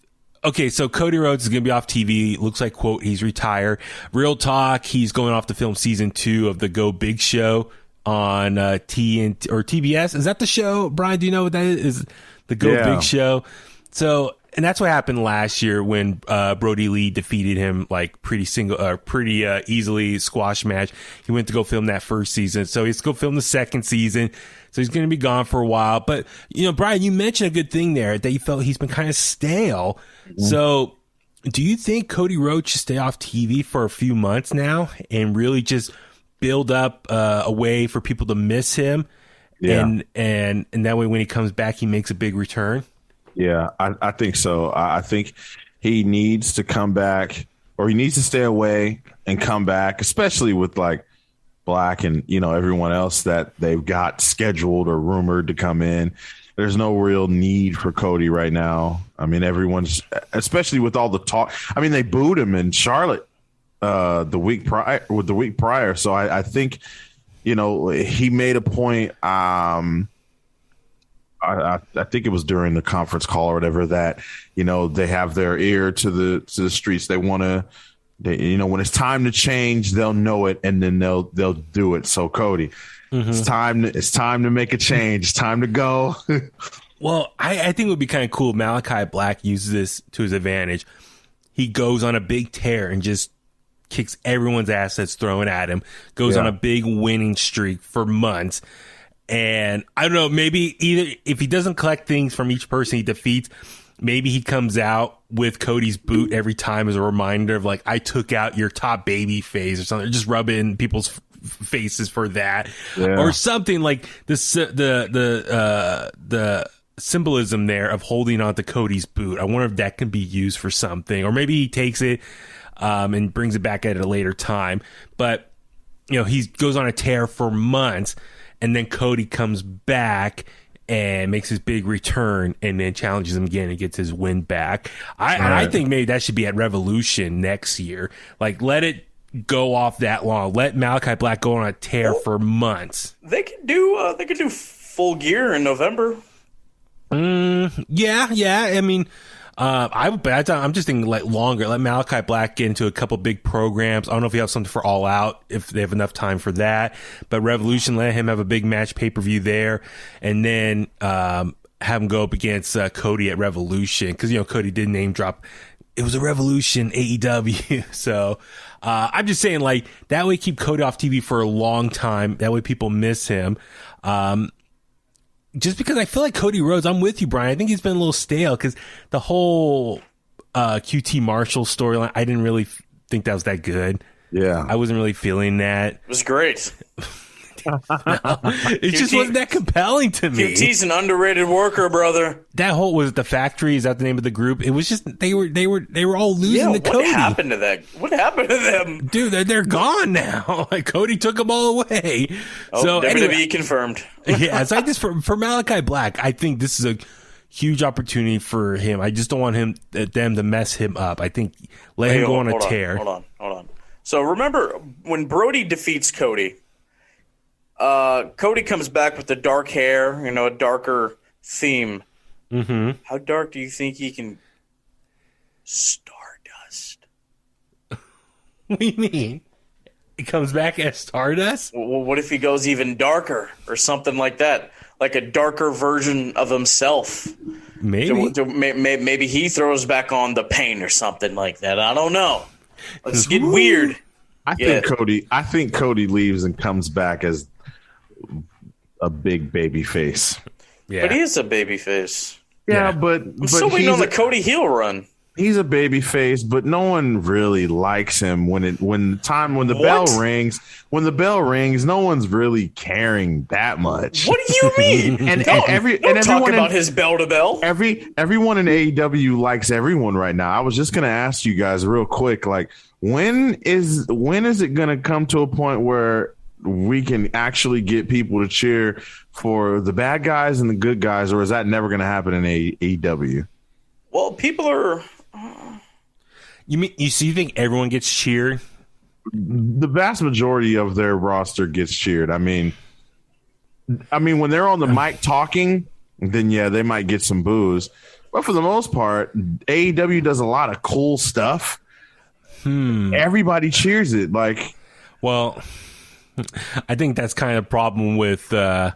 S6: Okay, so Cody Rhodes is going to be off TV. Looks like, quote, he's retired. Real talk, he's going off to film season 2 of the Go Big Show on TNT or TBS. Is that the show, Brian? Do you know what that is? The Go Big Show. So, and that's what happened last year when Brody Lee defeated him like pretty easily, squash match. He went to go film that first season. So he's going to go film the second season. So he's going to be gone for a while. But, Brian, you mentioned a good thing there that you felt he's been kind of stale. So do you think Cody Rhodes should stay off TV for a few months now and really just build up a way for people to miss him? Yeah. And that way when he comes back, he makes a big return?
S8: Yeah, I think so. I think he needs to come back, or he needs to stay away and come back, especially with like Black and, everyone else that they've got scheduled or rumored to come in. There's no real need for Cody right now. I mean, everyone's, especially with all the talk. I mean, they booed him in Charlotte the week prior. So I think, he made a point. I think it was during the conference call or whatever that, they have their ear to the streets. They want to, when it's time to change, they'll know it and then they'll do it. So Cody, it's time to make a change. It's time to go.
S6: Well, I think it would be kind of cool if Malakai Black uses this to his advantage. He goes on a big tear and just kicks everyone's ass that's thrown at him, goes on a big winning streak for months. And I don't know, maybe either if he doesn't collect things from each person he defeats, maybe he comes out with Cody's boot every time as a reminder of like, I took out your top baby face or something. Just rub it in people's faces for that, or something like this. The symbolism there of holding on to Cody's boot. I wonder if that can be used for something, or maybe he takes it and brings it back at a later time. But he goes on a tear for months, and then Cody comes back and makes his big return and then challenges him again and gets his win back. I think maybe that should be at Revolution next year. Like, let it go off that long. Let Malakai Black go on a tear for months.
S7: They could do Full Gear in November.
S6: Yeah. I mean, I'm just thinking like longer. Let Malakai Black get into a couple big programs. I don't know if you have something for All Out, if they have enough time for that. But Revolution, let him have a big match pay-per-view there, and then have him go up against Cody at Revolution, because Cody did name drop. It was a Revolution AEW, so I'm just saying like that way keep Cody off TV for a long time. That way people miss him. Just because I feel like Cody Rhodes, I'm with you, Brian. I think he's been a little stale because the whole QT Marshall storyline, I didn't really think that was that good.
S8: Yeah.
S6: I wasn't really feeling that.
S7: It was great.
S6: It just wasn't that compelling to me.
S7: QT's an underrated worker, brother.
S6: That whole, was it The Factory? Is that the name of the group? It was just they were all losing to Cody.
S7: What happened to that? What happened to them?
S6: Dude, they're gone now. Like, Cody took them all away.
S7: Oh,
S6: so
S7: WWE
S6: anyway,
S7: confirmed.
S6: Yeah, it's like this for Malakai Black. I think this is a huge opportunity for him. I just don't want them to mess him up. I think let him go on a tear.
S7: Hold on. So remember when Brody defeats Cody? Cody comes back with the dark hair, a darker theme.
S6: Mm-hmm.
S7: How dark do you think he can? Stardust.
S6: What do you mean? He comes back as Stardust?
S7: Well, what if he goes even darker or something like that? Like a darker version of himself.
S6: Maybe.
S7: Maybe he throws back on the paint or something like that. I don't know. Let's get weird.
S8: I think Cody leaves and comes back as a big baby face.
S6: Yeah.
S7: But he is a baby face.
S8: Yeah, but
S7: I'm still waiting on the Cody heel run.
S8: He's a baby face, but no one really likes him when the bell rings, no one's really caring that much.
S7: What do you mean?
S8: and
S7: Don't
S8: everyone
S7: talk about his bell to bell.
S8: Everyone in AEW likes everyone right now. I was just gonna ask you guys real quick, like when is it gonna come to a point where we can actually get people to cheer for the bad guys and the good guys, or is that never gonna happen in AEW?
S7: Well, people are.
S6: You think everyone gets cheered?
S8: The vast majority of their roster gets cheered. I mean, when they're on the mic talking, then yeah, they might get some boos. But for the most part, AEW does a lot of cool stuff. Everybody cheers it. Like,
S6: well, I think that's kind of a problem with. I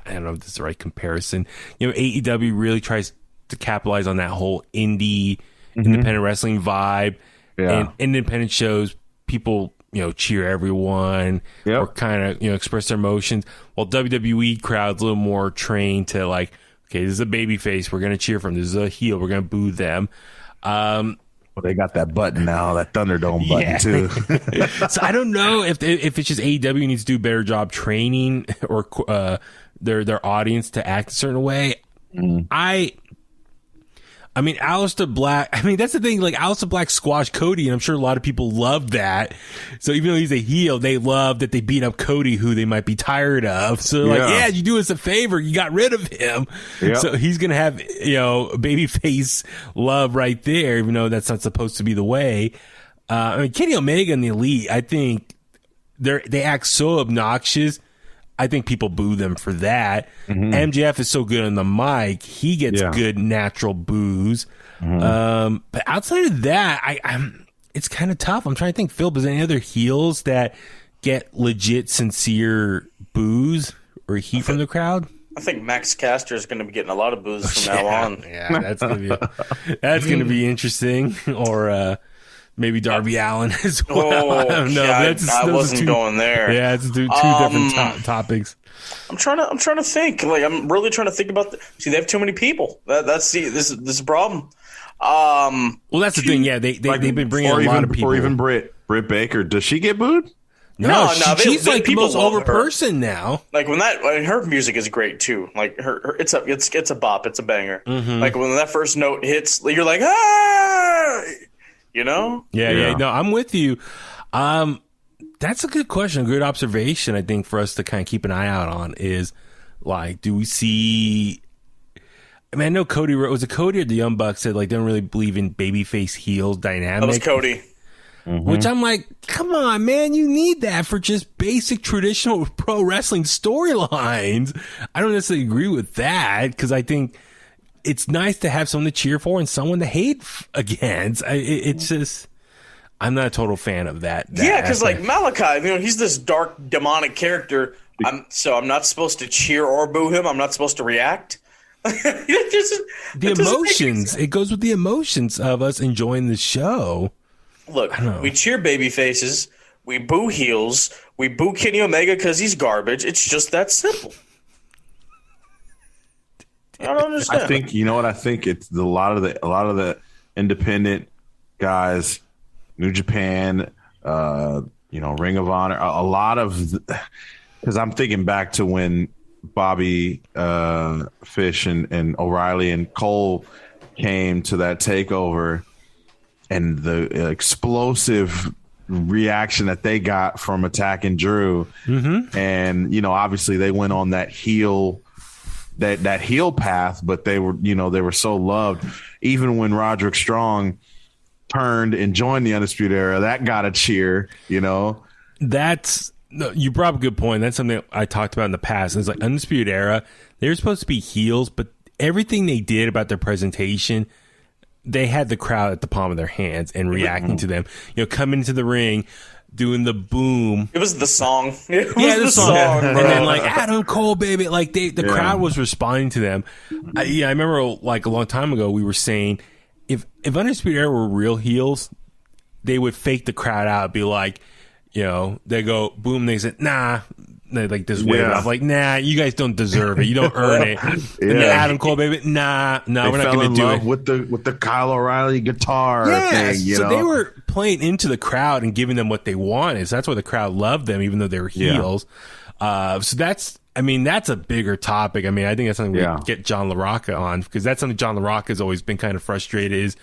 S6: don't know if this is the right comparison. AEW really tries to capitalize on that whole independent wrestling vibe, and independent shows, people cheer everyone or kind of express their emotions, while WWE crowd's a little more trained to like, okay, this is a baby face, we're gonna cheer for them, this is a heel, we're gonna boo them.
S8: Well, they got that button now, that Thunderdome button too.
S6: So I don't know if it's just AEW needs to do a better job training or their audience to act a certain way. I mean, Aleister Black, that's the thing, like, Aleister Black squashed Cody, and I'm sure a lot of people love that. So even though he's a heel, they love that they beat up Cody, who they might be tired of. So they're like, yeah, you do us a favor, you got rid of him. Yep. So he's going to have, babyface love right there, even though that's not supposed to be the way. Kenny Omega and the Elite, I think they act so obnoxious. I think people boo them for that. MJF is so good on the mic; he gets good natural boos. But outside of that, it's kind of tough. I'm trying to think. Phil, is there any other heels that get legit, sincere boos or heat from the crowd?
S7: I think Max Caster is going to be getting a lot of boos from now on.
S6: Yeah, that's gonna be interesting. Or maybe Darby Allin as well.
S7: I don't know. I wasn't going there.
S6: Yeah, it's two different topics.
S7: I'm trying to think. Like, I'm really trying to think about. See, they have too many people. This is a problem.
S6: Well, that's the thing. Yeah, they've been bringing a lot of people.
S8: Or even Britt Baker. Does she get booed?
S6: No, she's like the most over person now.
S7: Like her music is great too. Like it's a bop. It's a banger. Like when that first note hits, you're like, ah.
S6: Yeah. No, I'm with you. That's a good question, a good observation. I think for us to kind of keep an eye out on is like, do we see? I know Cody Rhodes. Was it Cody or the Young Bucks said like they don't really believe in babyface heel dynamic?
S7: That was Cody.
S6: Which I'm like, come on, man, you need that for just basic traditional pro wrestling storylines. I don't necessarily agree with that because I think it's nice to have someone to cheer for and someone to hate against. It's just, I'm not a total fan of that.
S7: Yeah, because like Malachi, he's this dark, demonic character. I'm not supposed to cheer or boo him. I'm not supposed to react.
S6: The emotions. It goes with the emotions of us enjoying the show.
S7: Look, we cheer baby faces. We boo heels. We boo Kenny Omega because he's garbage. It's just that simple. I don't understand.
S8: I think I think it's a lot of the independent guys, New Japan, Ring of Honor, a lot of because I'm thinking back to when Bobby Fish and O'Reilly and Cole came to that takeover and the explosive reaction that they got from attacking Drew. And obviously they went on that heel path, but they were so loved. Even when Roderick Strong turned and joined the Undisputed Era, that got a cheer. You
S6: brought up a good point. That's something I talked about in the past. It's like Undisputed Era, they were supposed to be heels, but everything they did about their presentation, they had the crowd at the palm of their hands and reacting to them. Coming into the ring, doing the boom.
S7: It was the song.
S6: The song. And then like Adam Cole, baby, like the crowd was responding to them. I remember like a long time ago we were saying if Undisputed Era were real heels, they would fake the crowd out, be like, they go boom. They said, nah, like this wave off, like, nah, you guys don't deserve it. You don't earn it. And then Adam Cole, baby, nah, we're not going to do it.
S8: With the Kyle O'Reilly guitar thing,
S6: so they were playing into the crowd and giving them what they wanted. So that's why the crowd loved them, even though they were heels. So that's a bigger topic. I mean, I think that's something we get John LaRocca on, because that's something John LaRocca has always been kind of frustrated is,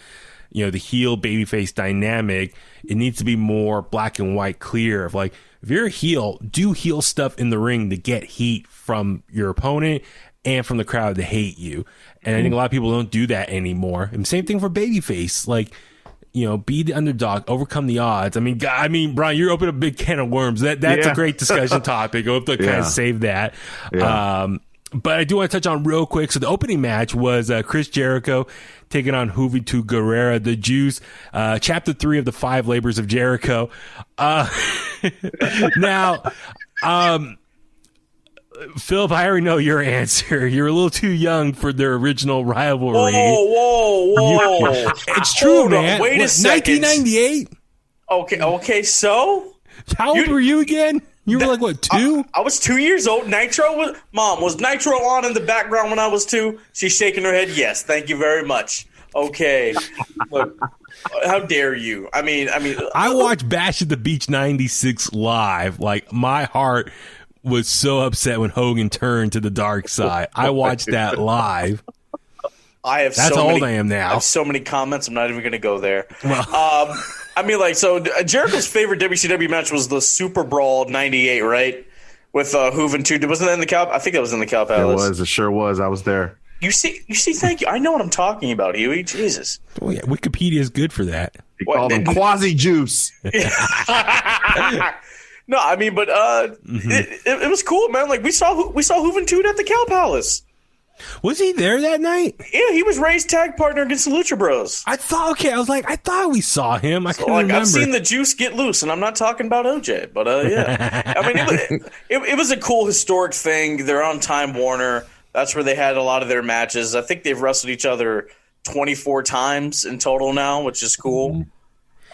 S6: the heel babyface dynamic. It needs to be more black and white clear of like, if you're a heel, do heel stuff in the ring to get heat from your opponent and from the crowd to hate you. And I think a lot of people don't do that anymore. And same thing for babyface. Like, be the underdog, overcome the odds. I mean, Brian, you're opening a big can of worms. That's a great discussion topic. I hope to kind of save that. Yeah. But I do want to touch on real quick. So the opening match was Chris Jericho taking on Juventud Guerrera, the Juice, Chapter 3 of the 5 Labours of Jericho. Now, Phillip, I already know your answer. You're a little too young for their original rivalry.
S7: Whoa.
S6: It's true, man.
S7: Wait a second.
S6: 1998?
S7: Okay, so?
S6: How old were you again? You were like, what, 2?
S7: I was 2 years old. Was Nitro on in the background when I was 2? She's shaking her head. Yes, thank you very much. Okay. Look, how dare you? I mean,
S6: I watched Bash at the Beach 96 live. Like, my heart was so upset when Hogan turned to the dark side. I watched that live. That's how old I am now.
S7: I have so many comments. I'm not even going to go there. Well, Jericho's favorite WCW match was the Super Brawl '98, right? With Juventud. Wasn't that in the Cow? I think that was in the Cow Palace.
S8: It sure was. I was there.
S7: You see. Thank you. I know what I'm talking about, Huey. Jesus.
S6: Oh yeah, Wikipedia is good for that.
S8: They call them quasi juice.
S7: No, I mean, but it was cool, man. Like we saw Juventud at the Cow Palace.
S6: Was he there that night?
S7: Yeah, he was Ray's tag partner against the Lucha Bros.
S6: I thought we saw him. I couldn't remember.
S7: I've seen the Juice get loose, and I'm not talking about OJ, but yeah. I mean, it was a cool historic thing. They're on Time Warner. That's where they had a lot of their matches. I think they've wrestled each other 24 times in total now, which is cool.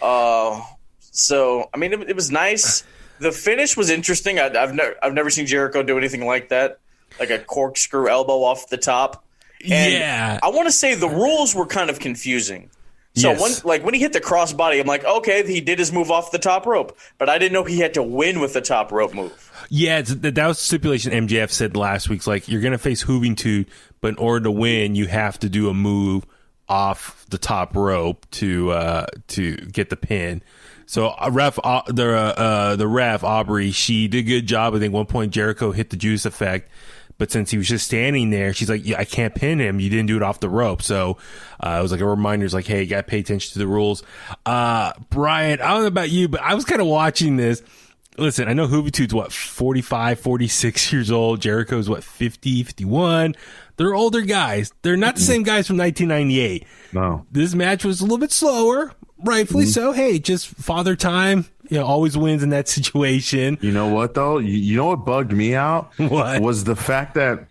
S7: So I mean, it was nice. The finish was interesting. I've never seen Jericho do anything like that. Like a corkscrew elbow off the top. And I want to say the rules were kind of confusing. So when he hit the crossbody, I'm like, okay, he did his move off the top rope. But I didn't know he had to win with the top rope move. Yeah,
S6: that was the stipulation MJF said last week. Like, you're going to face Juventud, but in order to win, you have to do a move off the top rope to get the pin. So the ref, Aubrey, she did a good job. I think one point Jericho hit the Juice effect. But since he was just standing there, she's like, I can't pin him. You didn't do it off the rope. So it was like a reminder. It's like, hey, you got to pay attention to the rules. Brian, I don't know about you, but I was kind of watching this. Listen, I know Juventud's 45, 46 years old. Jericho's 50, 51. They're older guys. They're not the same guys from 1998. No. This match was a little bit slower, rightfully so. Hey, just father time. Always wins in that situation.
S8: You know what, though? You know what bugged me out?
S6: What?
S8: Was the fact that,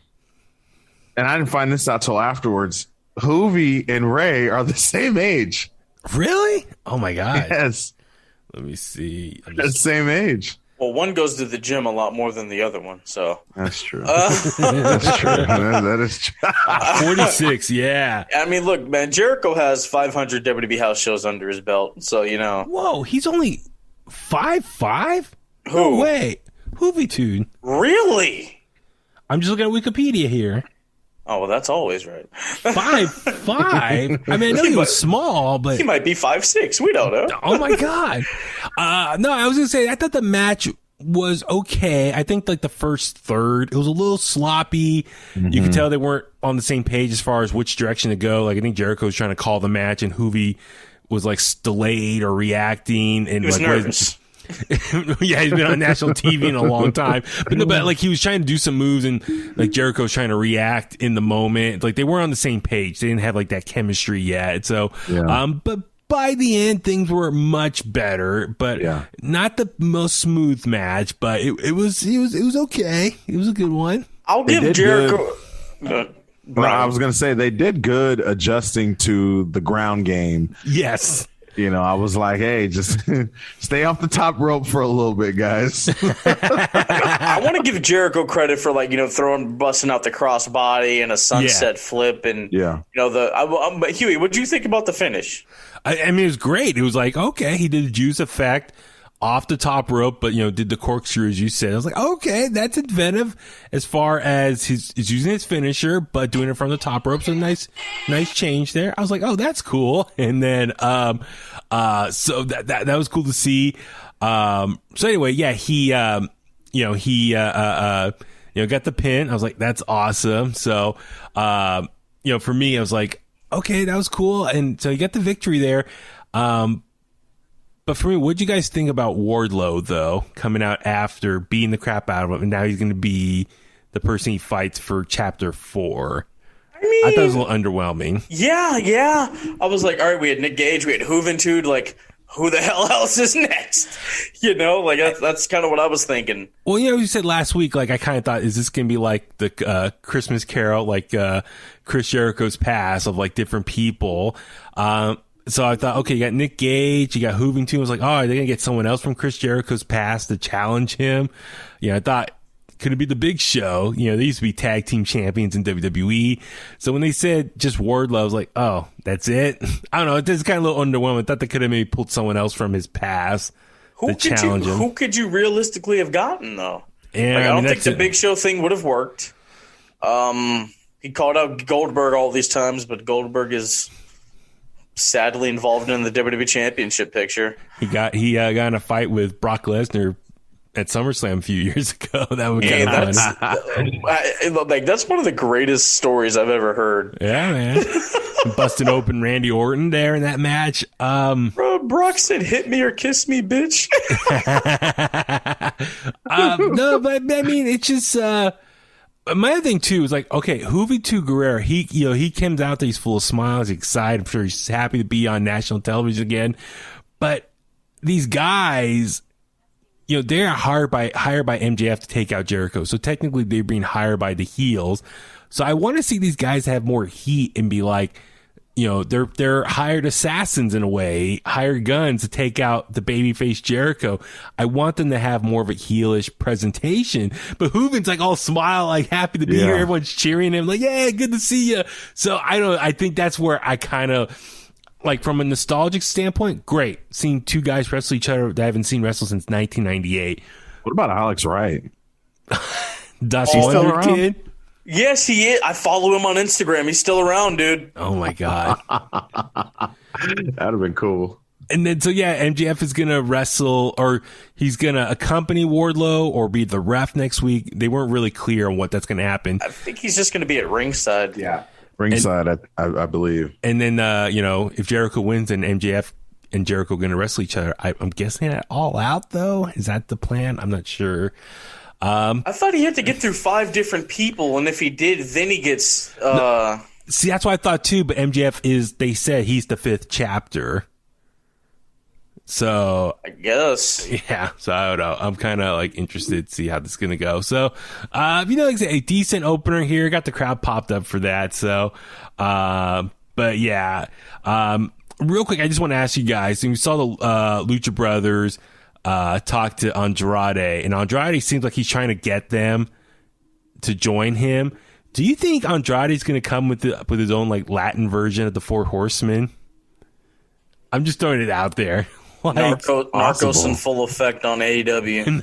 S8: and I didn't find this out till afterwards, Hoovy and Ray are the same age.
S6: Really? Oh, my God.
S8: Yes.
S6: Let me see.
S8: The same age.
S7: Well, one goes to the gym a lot more than the other one, so.
S8: That's true. That's true. That is true.
S6: 46, yeah.
S7: I mean, look, man, Jericho has 500 WWE house shows under his belt, so,
S6: Whoa, he's only 5'5"?
S7: Who?
S6: No way. Juventud.
S7: Really?
S6: I'm just looking at Wikipedia here.
S7: Oh, well, that's always right.
S6: 5'5"? I mean, I know he was small, but...
S7: He might be 5'6". We don't know.
S6: Oh, my God. No, I was going to say, I thought the match was okay. I think, like, the first third, it was a little sloppy. Mm-hmm. You could tell they weren't on the same page as far as which direction to go. Like, I think Jericho was trying to call the match, and Hoovy was, like, delayed or reacting. And
S7: he was nervous.
S6: Yeah, he's been on national TV in a long time. But like, he was trying to do some moves, and like Jericho was trying to react in the moment. Like, they weren't on the same page. They didn't have like that chemistry yet. So, but by the end, things were much better. But not the most smooth match. But it was okay. It was a good one.
S7: I'll give Jericho.
S8: No, I was gonna say they did good adjusting to the ground game.
S6: Yes.
S8: I was like, hey, just stay off the top rope for a little bit, guys.
S7: I want to give Jericho credit for busting out the crossbody and a sunset flip, and but Huey, what do you think about the finish?
S6: I mean, it was great. It was like, okay, he did the juice effect off the top rope, but did the corkscrew as you said. I was like, okay, that's inventive as far as he's using his finisher, but doing it from the top rope. So nice change there. I was like, oh, that's cool. And then, so that was cool to see. So anyway, yeah, he got the pin. I was like, that's awesome. So, for me, I was like, okay, that was cool. And so he got the victory there. But for me, what'd you guys think about Wardlow, though, coming out after beating the crap out of him, and now he's going to be the person he fights for Chapter 4? I thought it was a little underwhelming.
S7: Yeah. I was like, all right, we had Nick Gage, we had Juventud, like, who the hell else is next? That's kind of what I was thinking.
S6: Well, you said last week, like, I kind of thought, is this going to be like the Christmas Carol, like Chris Jericho's past of, like, different people? So I thought, okay, you got Nick Gage, you got Juventud. I was like, oh, are they going to get someone else from Chris Jericho's past to challenge him? I thought, could it be the Big Show? They used to be tag team champions in WWE. So when they said just Wardlow, I was like, oh, that's it? I don't know. It's kind of a little underwhelming. I thought they could have maybe pulled someone else from his past to challenge him.
S7: Who could you realistically have gotten, though?
S6: Yeah,
S7: I don't think the Big Show thing would have worked. He called out Goldberg all these times, but Goldberg is sadly involved in the WWE Championship picture.
S6: He got in a fight with Brock Lesnar at SummerSlam a few years ago. That was kind of
S7: funny. That's one of the greatest stories I've ever heard.
S6: Yeah, man. Busting open Randy Orton there in that match.
S7: Bro, Brock said, "Hit me or kiss me, bitch."
S6: No, but I mean, it's just. My other thing too is like, okay, Juventud Guerrera, he comes out there, he's full of smiles, he's excited. I'm sure he's happy to be on national television again. But these guys, they're hired by MJF to take out Jericho. So technically they're being hired by the heels. So I want to see these guys have more heat and be like, they're hired assassins in a way, hired guns to take out the babyface Jericho. I want them to have more of a heelish presentation. But Juven's like all smile, like happy to be here. Everyone's cheering him, like, yeah, good to see you. So I think that's where I kind of, like, from a nostalgic standpoint, great. Seeing two guys wrestle each other that I haven't seen wrestle since 1998.
S8: What about Alex Wright?
S6: Dusty Wonder Kid?
S7: Yes, he is. I follow him on Instagram. He's still around, dude.
S6: Oh, my God.
S8: That'd have been cool.
S6: And then, so yeah, MJF is going to wrestle, or he's going to accompany Wardlow or be the ref next week. They weren't really clear on what that's going to happen.
S7: I think he's just going to be at ringside.
S8: Yeah. Ringside, I believe.
S6: And then, if Jericho wins, then MJF and Jericho are going to wrestle each other. I'm guessing at All Out, though. Is that the plan? I'm not sure.
S7: I thought he had to get through 5 different people, and if he did, then he gets.
S6: See, that's what I thought too. But MJF they said he's the 5th chapter. So
S7: I guess,
S6: yeah. So I don't know. I'm kind of like interested to see how this is gonna go. So, like I said, a decent opener here. Got the crowd popped up for that. So, but yeah. Real quick, I just want to ask you guys. We saw the Lucha Brothers talk to Andrade, and Andrade seems like he's trying to get them to join him. Do you think Andrade's going to come with his own like Latin version of the Four Horsemen? I'm just throwing it out there. Like,
S7: Narcos in full effect on AEW.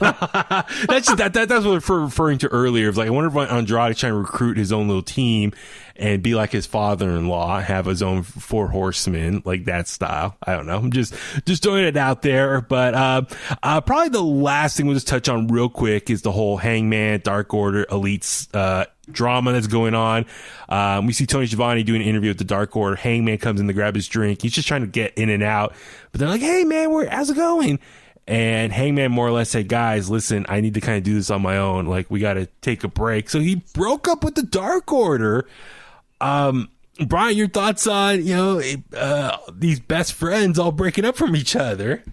S6: That's what we're referring to earlier. It's like, I wonder if Andrade's trying to recruit his own little team and be like his father-in-law, have his own Four Horsemen, like that style. I don't know. I'm just throwing it out there. But probably the last thing we'll just touch on real quick is the whole Hangman, Dark Order, Elites drama that's going on. We see Tony Schiavone doing an interview with the Dark Order. Hangman comes in to grab his drink. He's just trying to get in and out. But they're like, hey, man, how's it going? And Hangman more or less said, guys, listen, I need to kind of do this on my own. Like, we got to take a break. So he broke up with the Dark Order. Brian, your thoughts on, these best friends all breaking up from each other?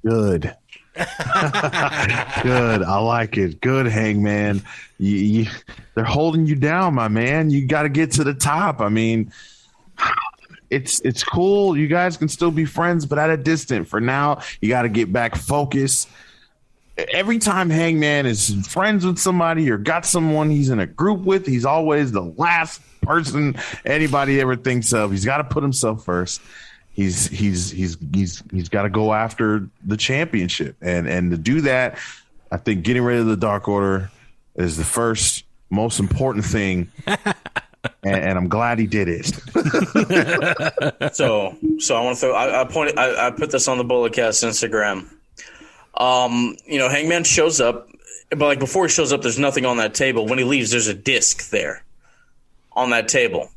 S8: Good. Good. I like it. Good, Hangman. They're holding you down, my man. You got to get to the top. I mean, it's cool. You guys can still be friends, but at a distance. For now, you got to get back focused. every time Hangman is friends with somebody or got someone he's in a group with, he's always the last person anybody ever thinks of. He's got to put himself first. He's got to go after the championship, and to do that, I think getting rid of the Dark Order is the first most important thing. And I'm glad he did it.
S7: So I want to throw. I put this on the Bulletcast Instagram. Hangman shows up, but like before he shows up, there's nothing on that table. When he leaves, there's a disc there on that table.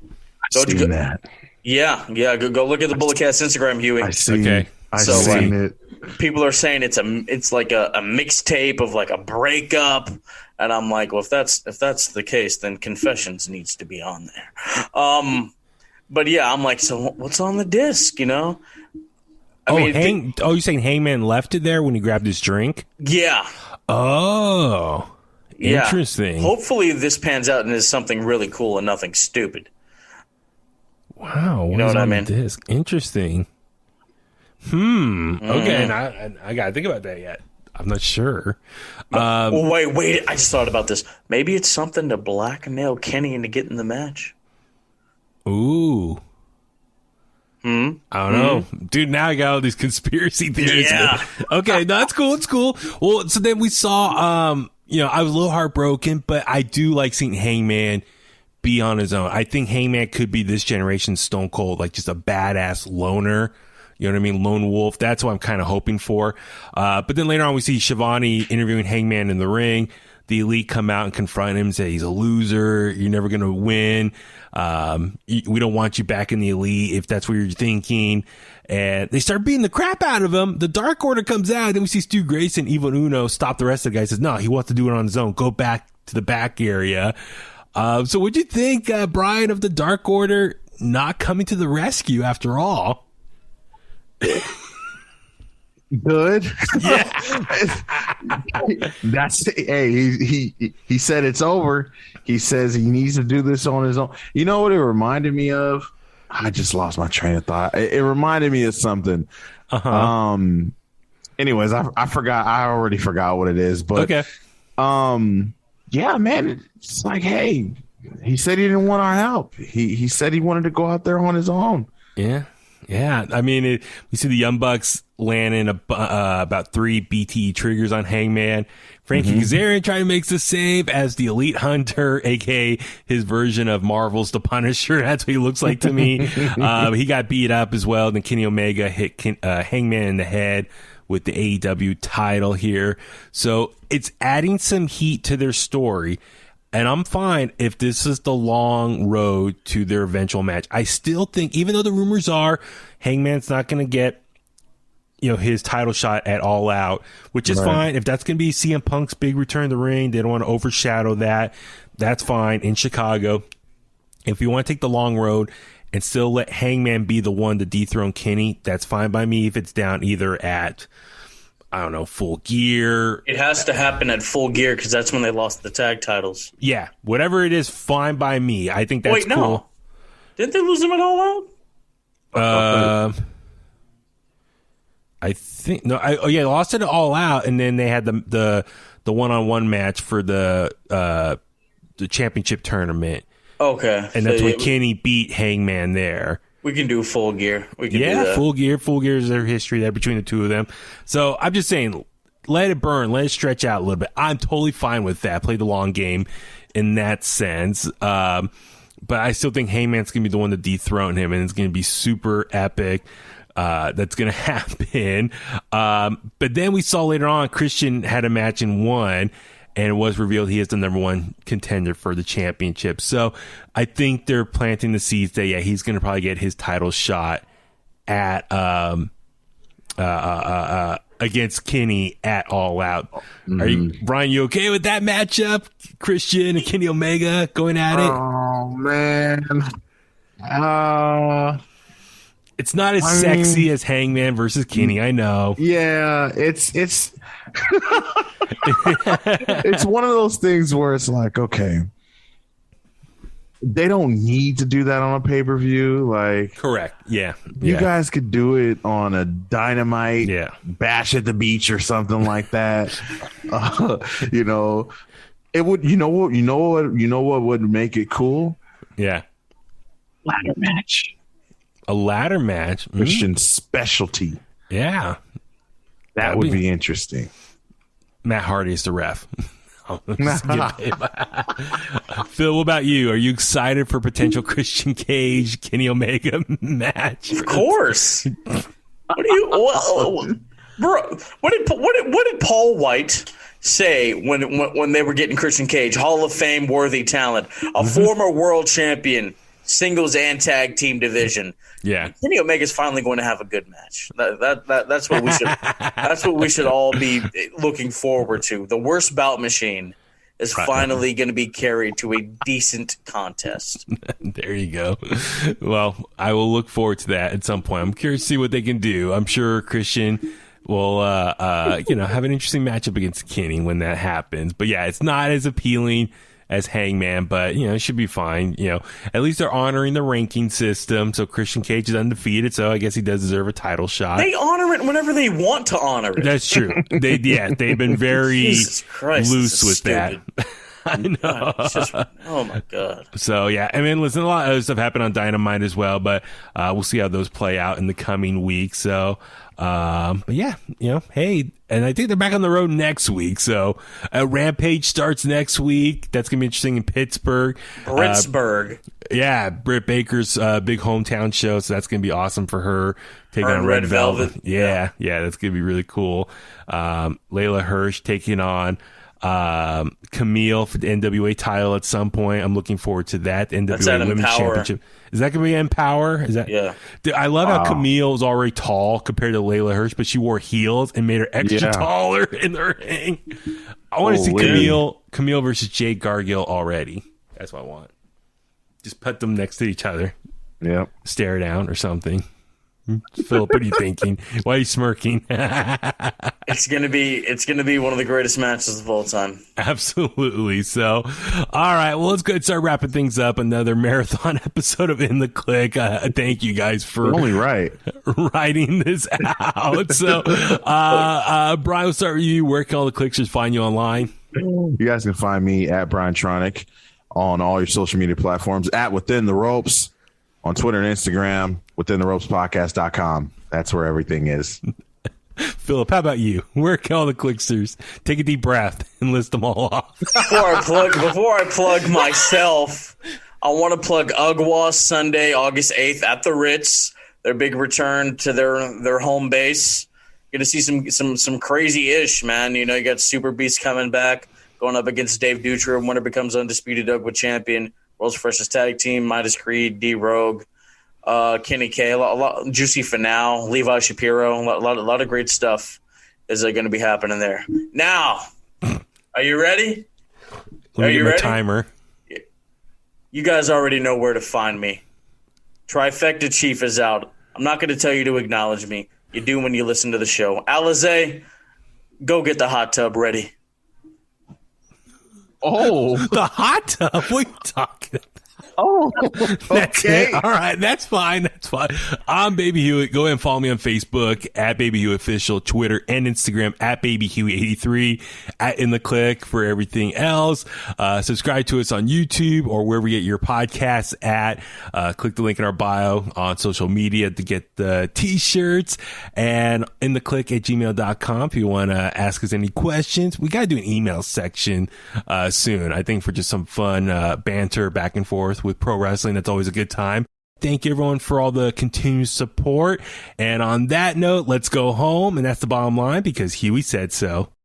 S8: I've seen that.
S7: Yeah. Go look at the Bulletcast Instagram, Huey.
S8: I've seen it.
S7: People are saying it's like a mixtape of like a breakup, and I'm like, well, if that's the case, then Confessions needs to be on there. But yeah, I'm like, so what's on the disc? I mean,
S6: you're saying Hangman left it there when he grabbed his drink?
S7: Yeah.
S6: Oh, interesting.
S7: Yeah. Hopefully, this pans out and is something really cool and nothing stupid.
S6: Wow,
S7: you know what I mean?
S6: Disc? Interesting. Okay, and I gotta think about that yet. I'm not sure.
S7: Wait! I just thought about this. Maybe it's something to blackmail Kenny into getting the match.
S6: Ooh. I don't know, dude. Now I got all these conspiracy theories.
S7: Yeah.
S6: Okay, no, that's cool. It's cool. Well, so then we saw. I was a little heartbroken, but I do like seeing Hangman be on his own. I think Hangman could be this generation's Stone Cold, like just a badass loner. You know what I mean? Lone wolf. That's what I'm kind of hoping for. But then later on, we see Shivani interviewing Hangman in the ring. The Elite come out and confront him and say, he's a loser. You're never going to win. We don't want you back in the Elite if that's what you're thinking. And they start beating the crap out of him. The Dark Order comes out. Then we see Stu Grayson, Evil Uno stop the rest of the guys. Says, no, he wants to do it on his own. Go back to the back area. So what'd you think, Brian, of the Dark Order not coming to the rescue after all?
S8: Good.
S6: Yeah.
S8: He said it's over. He says he needs to do this on his own. You know what it reminded me of? I just lost my train of thought. It reminded me of something. Anyways, I forgot. I already forgot what it is. But
S6: okay.
S8: Yeah, man. It's like, hey, he said he didn't want our help. He said he wanted to go out there on his own.
S6: Yeah. Yeah, I mean, we see the Young Bucks landing about 3 BTE triggers on Hangman. Frankie Kazarian trying to make the save as the Elite Hunter, a.k.a. his version of Marvel's The Punisher. That's what he looks like to me. He got beat up as well. Then Kenny Omega hit Hangman in the head with the AEW title here. So it's adding some heat to their story. And I'm fine if this is the long road to their eventual match. I still think, even though the rumors are Hangman's not going to get, his title shot at All Out, which is fine. If that's going to be CM Punk's big return to the ring, they don't want to overshadow that. That's fine in Chicago. If you want to take the long road and still let Hangman be the one to dethrone Kenny, that's fine by me if it's down either at, I don't know, Full Gear.
S7: It has to happen at Full Gear because that's when they lost the tag titles.
S6: Yeah, whatever it is, fine by me. I think that's cool.
S7: No. Didn't they lose them at All Out?
S6: I think no. They lost it All Out, and then they had the one-on-one match for the championship tournament.
S7: Okay,
S6: and that's when Kenny beat Hangman there.
S7: We can do Full Gear. We can do that.
S6: Full Gear. Full Gear is their history there between the two of them. So I'm just saying, let it burn. Let it stretch out a little bit. I'm totally fine with that. Play the long game in that sense. But I still think Hangman's going to be the one to dethrone him, and it's going to be super epic. That's going to happen. But then we saw later on Christian had a match and won. And it was revealed he is the number one contender for the championship. So I think they're planting the seeds that, he's going to probably get his title shot at against Kenny at All Out. Are you, Brian, you okay with that matchup? Christian and Kenny Omega going at it?
S8: Oh, man.
S6: It's not as sexy as Hangman versus Kenny, I know.
S8: Yeah, it's it's one of those things where it's like, okay, they don't need to do that on a pay-per-view. Like,
S6: correct. Yeah.
S8: You guys could do it on a Dynamite bash at the beach or something like that. You know, it would, you know what would make it cool?
S6: Yeah.
S8: Ladder match.
S6: A ladder match.
S8: Christian specialty.
S6: Yeah.
S8: That would be interesting.
S6: Matt Hardy is the ref. Phil, what about you? Are you excited for potential Christian Cage Kenny Omega match?
S7: Of course. Bro, what did Paul White say when they were getting Christian Cage? Hall of Fame worthy talent, a former world champion, singles and tag team division.
S6: Yeah,
S7: Kenny Omega's finally going to have a good match. That's what we should. That's what we should all be looking forward to. The worst bout machine is finally going to be carried to a decent contest.
S6: There you go. Well, I will look forward to that at some point. I'm curious to see what they can do. I'm sure Christian will, have an interesting matchup against Kenny when that happens. But yeah, it's not as appealing as Hangman, but it should be fine. At least they're honoring the ranking system. So Christian Cage is undefeated, so I guess he does deserve a title shot.
S7: They honor it whenever they want to honor it.
S6: That's true. They've been very loose with
S7: stupid.
S6: that. I know.
S7: Oh my god.
S6: So yeah, I mean, listen, a lot of other stuff happened on Dynamite as well, but we'll see how those play out in the coming week. So, but yeah, hey, and I think they're back on the road next week. So, Rampage starts next week. That's gonna be interesting in Pittsburgh.
S7: Pittsburgh.
S6: Britt Baker's big hometown show, so that's gonna be awesome for her. Taking on Red Velvet. Yeah, that's gonna be really cool. Layla Hirsch taking on Camille for the NWA title at some point. I'm looking forward to that. The NWA Women's Championship. Is that going to be Empower? Is that?
S7: Yeah.
S6: Dude, I love how Camille is already tall compared to Layla Hirsch, but she wore heels and made her extra taller in the ring. I want to see Camille versus Jade Gargill already. That's what I want. Just put them next to each other.
S8: Yep.
S6: Stare down or something. Philip, what are you thinking? Why are you smirking?
S7: It's gonna be one of the greatest matches of all time.
S6: Absolutely. So, all right. Well, let's go and start wrapping things up. Another marathon episode of In The Kliq. Thank you guys for writing this out. So, Brian, we'll start with you. Where can all the Kliqsters find you online?
S8: You guys can find me at Brian Tronic on all your social media platforms, at Within the Ropes on Twitter and Instagram, withintheropespodcast.com. That's where everything is.
S6: Philip, how about you? Where can all the Kliqsters take a deep breath and list them all off?
S7: Before I plug myself, I want to plug Ugwa Sunday, August 8th at the Ritz. Their big return to their home base. Going to see some crazy-ish, man. You got Super Beast coming back, going up against Dave Dutra. Winner becomes undisputed Ugwa champion. World's freshest tag team, Midas Creed, D-Rogue, Kenny K, a lot Juicy Finau, Levi Shapiro, a lot of great stuff is going to be happening there. Now, are you ready?
S6: Are you ready? Timer.
S7: You guys already know where to find me. Trifecta Chief is out. I'm not going to tell you to acknowledge me. You do when you listen to the show. Alizé, go get the hot tub ready.
S8: Oh,
S6: the hot tub. What are you talking about?
S8: Oh,
S6: that's it. All right, that's fine. I'm Baby Hewitt. Go ahead and follow me on Facebook at Baby Hewitt Official, Twitter and Instagram at Baby Huey83, at In The Kliq for everything else. Subscribe to us on YouTube or wherever you get your podcasts at. Click the link in our bio on social media to get the t-shirts, and inthekliq@gmail.com if you want to ask us any questions. We got to do an email section soon, I think, for just some fun banter back and forth with pro wrestling. That's always a good time. Thank you, everyone, for all the continued support. And on that note, let's go home. And that's the bottom line, because Huey said so.